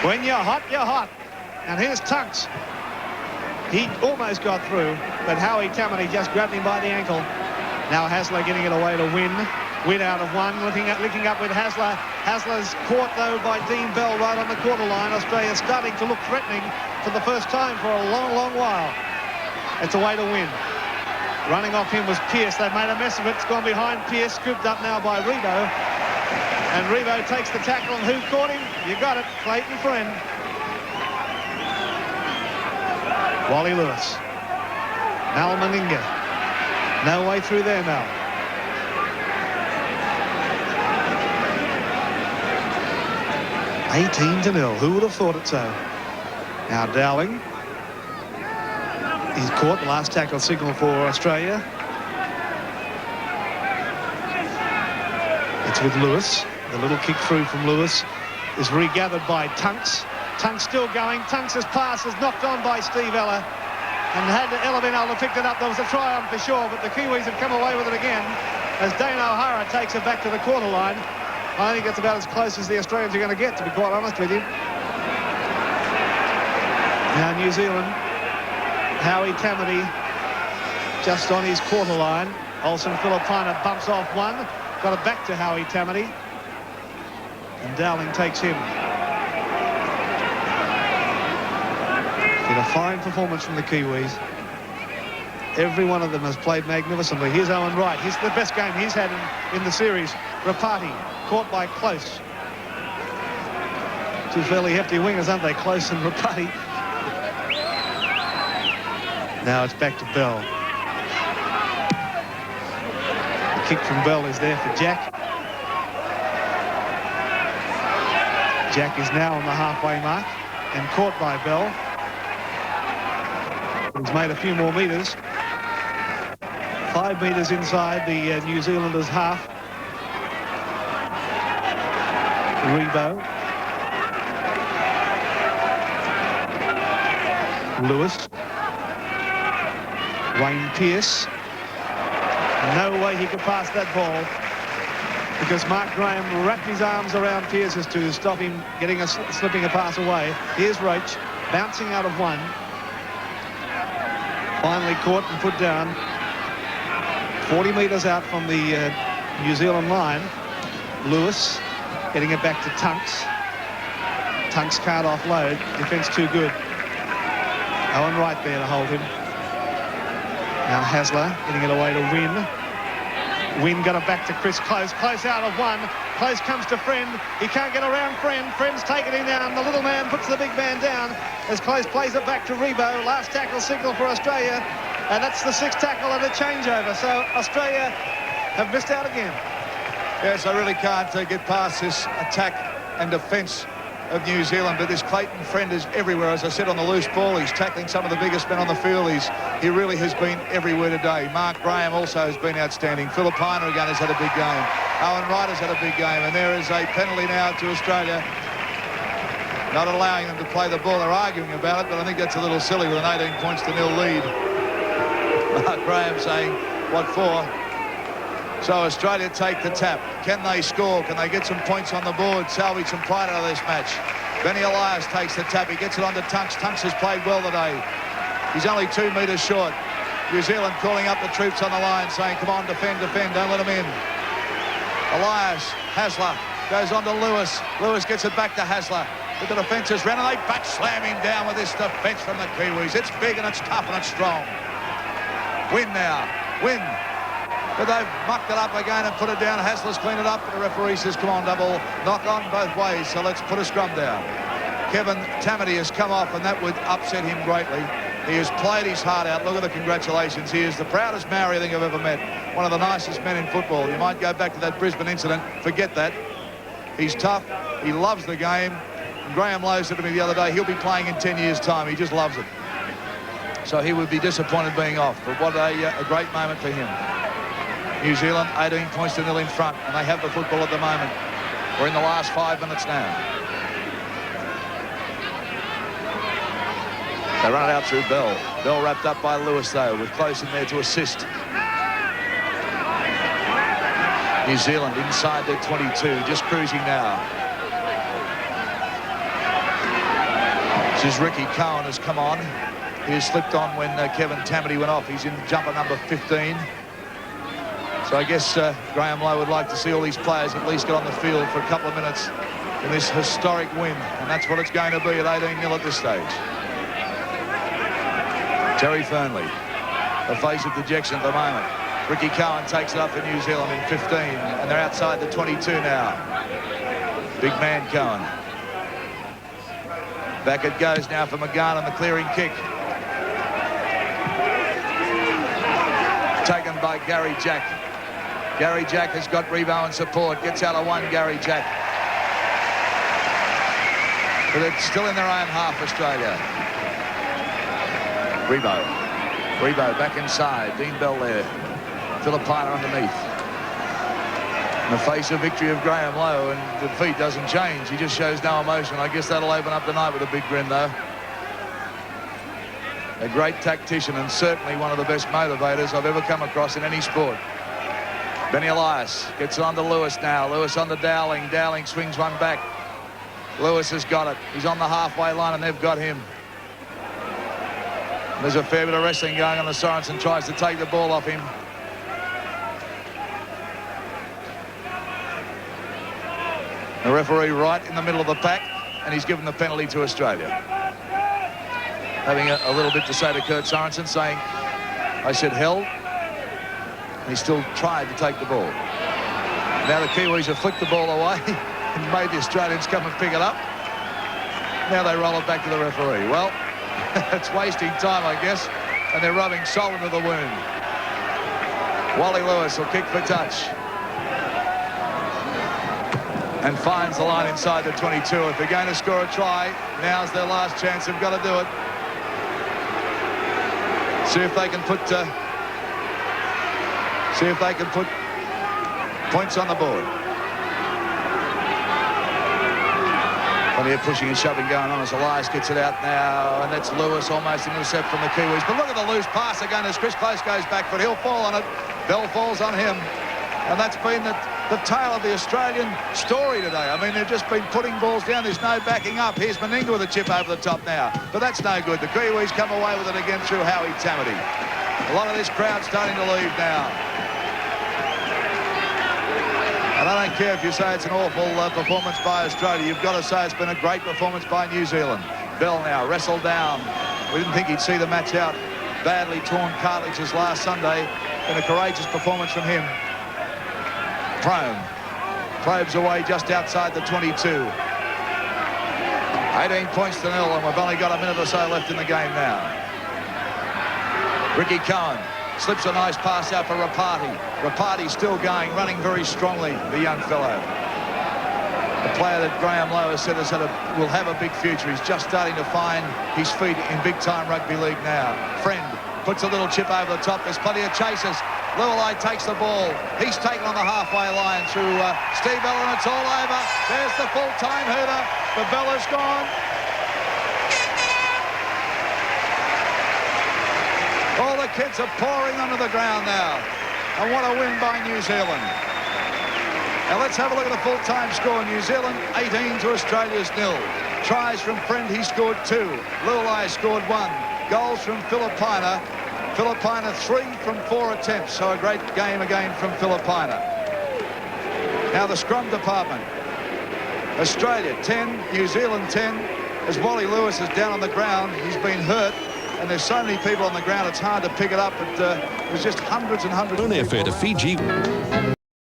A: When you're hot, you're hot. And here's Tunks. He almost got through, but Howie Tamati just grabbed him by the ankle. Now Hasler getting it away to Win. Win out of one, linking up with Hasler. Hasler's caught, though, by Dean Bell right on the quarter line. Australia starting to look threatening for the first time for a long, long while. It's away to Win. Running off him was Pearce. They've made a mess of it. It's gone behind Pearce, scooped up now by Ribot. And Ribot takes the tackle, and who caught him? You got it, Clayton Friend. Wally Lewis. Mal Meninga. No way through there, Mal. (18-0). Who would have thought it so? Now Dowling. He's caught. The last tackle signal for Australia. It's with Lewis. The little kick through from Lewis is regathered by Tunks. Tunks still going. Tunks' pass is knocked on by Steve Ella. And had Ella been able to pick it up, there was a try on for sure, but the Kiwis have come away with it again as Dane O'Hara takes it back to the quarter line. I think it's about as close as the Australians are going to get, to be quite honest with you. Now New Zealand, Howie Tamati just on his quarter line. Olsen Filipina bumps off one, got it back to Howie Tamati, and Dowling takes him. Been a fine performance from the Kiwis. Every one of them has played magnificently. Here's Owen Wright. He's the best game he's had in the series. Rapati caught by Close. Two fairly hefty wingers, aren't they? Close and Rapati. Now it's back to Bell. The kick from Bell is there for Jack. Jack is now on the halfway mark and caught by Bell. He's made a few more metres. 5 metres inside the New Zealanders' half. Ribot. Lewis. Wayne Pearce. No way he could pass that ball because Mark Graham wrapped his arms around Pearce to stop him slipping a pass away. Here's Roach bouncing out of one. Finally caught and put down. 40 metres out from the New Zealand line. Lewis getting it back to Tunks. Tunks can't offload. Defence too good. Owen Wright there to hold him. Now Hasler getting it away to Wynn. Wynn got it back to Chris Close. Close out of one. Close comes to Friend. He can't get around Friend. Friend's taken him down. The little man puts the big man down as Close plays it back to Ribot. Last tackle signal for Australia. And that's the 6th tackle and a changeover. So Australia have missed out again.
B: Yes, I really can't get past this attack and defence of New Zealand, but this Clayton Friend is everywhere. As I said, on the loose ball, he's tackling some of the biggest men on the field. He really has been everywhere today. Mark Graham also has been outstanding. Filipina again has had a big game. Owen Wright has had a big game, and there is a penalty now to Australia, not allowing them to play the ball. They're arguing about it, but I think that's a little silly with an 18 points to 0 lead. Mark Graham saying, what for? So Australia take the tap. Can they score? Can they get some points on the board? Salvage some pride out of this match. Benny Elias takes the tap. He gets it on to Tunks. Tunks has played well today. He's only 2 metres short. New Zealand calling up the troops on the line saying, come on, defend, defend, don't let them in. Elias, Hasler goes on to Lewis. Lewis gets it back to Hasler. But the defence has run and they back slam him down with this defence from the Kiwis. It's big and it's tough and it's strong. Win now. Win. But they've mucked it up again and put it down. Hasler's cleaned it up. The referee says, come on, double. Knock on both ways. So let's put a scrum down. Kevin Tamati has come off and that would upset him greatly. He has played his heart out. Look at the congratulations. He is the proudest Maori I think I've ever met. One of the nicest men in football. You might go back to that Brisbane incident. Forget that. He's tough. He loves the game. And Graham Lowe said to me the other day, he'll be playing in 10 years' time. He just loves it. So he would be disappointed being off. But what a great moment for him. New Zealand 18 points to 0 in front, and they have the football at the moment. We're in the last 5 minutes now. They run it out through Bell. Bell wrapped up by Lewis, though, with Close in there to assist. New Zealand inside their 22, just cruising now. This is Ricky Cohen has come on. He has slipped on when Kevin Tamati went off. He's in jumper number 15. So I guess Graham Lowe would like to see all these players at least get on the field for a couple of minutes in this historic win. And that's what it's going to be at 18-0 at this stage. Terry Fearnley, the face of dejection at the moment. Ricky Cohen takes it up for New Zealand in 15. And they're outside the 22 now. Big man Cohen. Back it goes now for McGahn on the clearing kick. Taken by Gary Jack. Gary Jack has got Ribot and support. Gets out of one, Gary Jack. But it's still in their own half, Australia. Ribot. Ribot back inside. Dean Bell there. Filipina underneath. In the face of victory of Graham Lowe, and the defeat doesn't change. He just shows no emotion. I guess that'll open up the night with a big grin, though. A great tactician and certainly one of the best motivators I've ever come across in any sport. Benny Elias gets it on to Lewis now. Lewis on to Dowling. Dowling swings one back. Lewis has got it. He's on the halfway line and they've got him. There's a fair bit of wrestling going on as Sorensen tries to take the ball off him. The referee right in the middle of the pack, and he's given the penalty to Australia. Having a little bit to say to Kurt Sorensen, saying, I said held. He still tried to take the ball. Now the Kiwis have flicked the ball away and made the Australians come and pick it up. Now they roll it back to the referee. Well, it's wasting time, I guess, and they're rubbing salt into the wound. Wally Lewis will kick for touch. And finds the line inside the 22. If they're going to score a try, now's their last chance. They've got to do it. See if they can put points on the board. Plenty of pushing and shoving going on as Elias gets it out now, and that's Lewis almost an intercept from the Kiwis. But look at the loose pass again as Chris Close goes back, but he'll fall on it. Bell falls on him, and that's been the tale of the Australian story today. I mean, they've just been putting balls down. There's no backing up. Here's Meninga with a chip over the top now, but that's no good. The Kiwis come away with it again through Howie Tamati. A lot of this crowd starting to leave now. And I don't care if you say it's an awful performance by Australia. You've got to say it's been a great performance by New Zealand. Bell now wrestled down. We didn't think he'd see the match out. Badly torn cartilages last Sunday. Been a courageous performance from him. Prone. Probes away just outside the 22. 18 points to 0, and we've only got a minute or so left in the game now. Ricky Cohen slips a nice pass out for Rapati. Rapati still going, running very strongly, the young fellow. The player that Graham Lowe has said will have a big future. He's just starting to find his feet in big-time rugby league now. Friend puts a little chip over the top. There's plenty of chasers. Lewis takes the ball. He's taken on the halfway line through Steve Bell, and it's all over. There's the full-time hooter. The bell is gone. All the kids are pouring onto the ground now. And what a win by New Zealand. Now let's have a look at the full-time score. New Zealand 18 to Australia's 0. Tries from Friend, he scored 2. Lewis scored 1. Goals from Filipina. Filipina 3 from 4 attempts. So a great game again from Filipina. Now the scrum department. Australia 10, New Zealand 10. As Wally Lewis is down on the ground, he's been hurt. And there's so many people on the ground, it's hard to pick it up. But there's just hundreds and hundreds of people.
C: Only a fair to Fiji.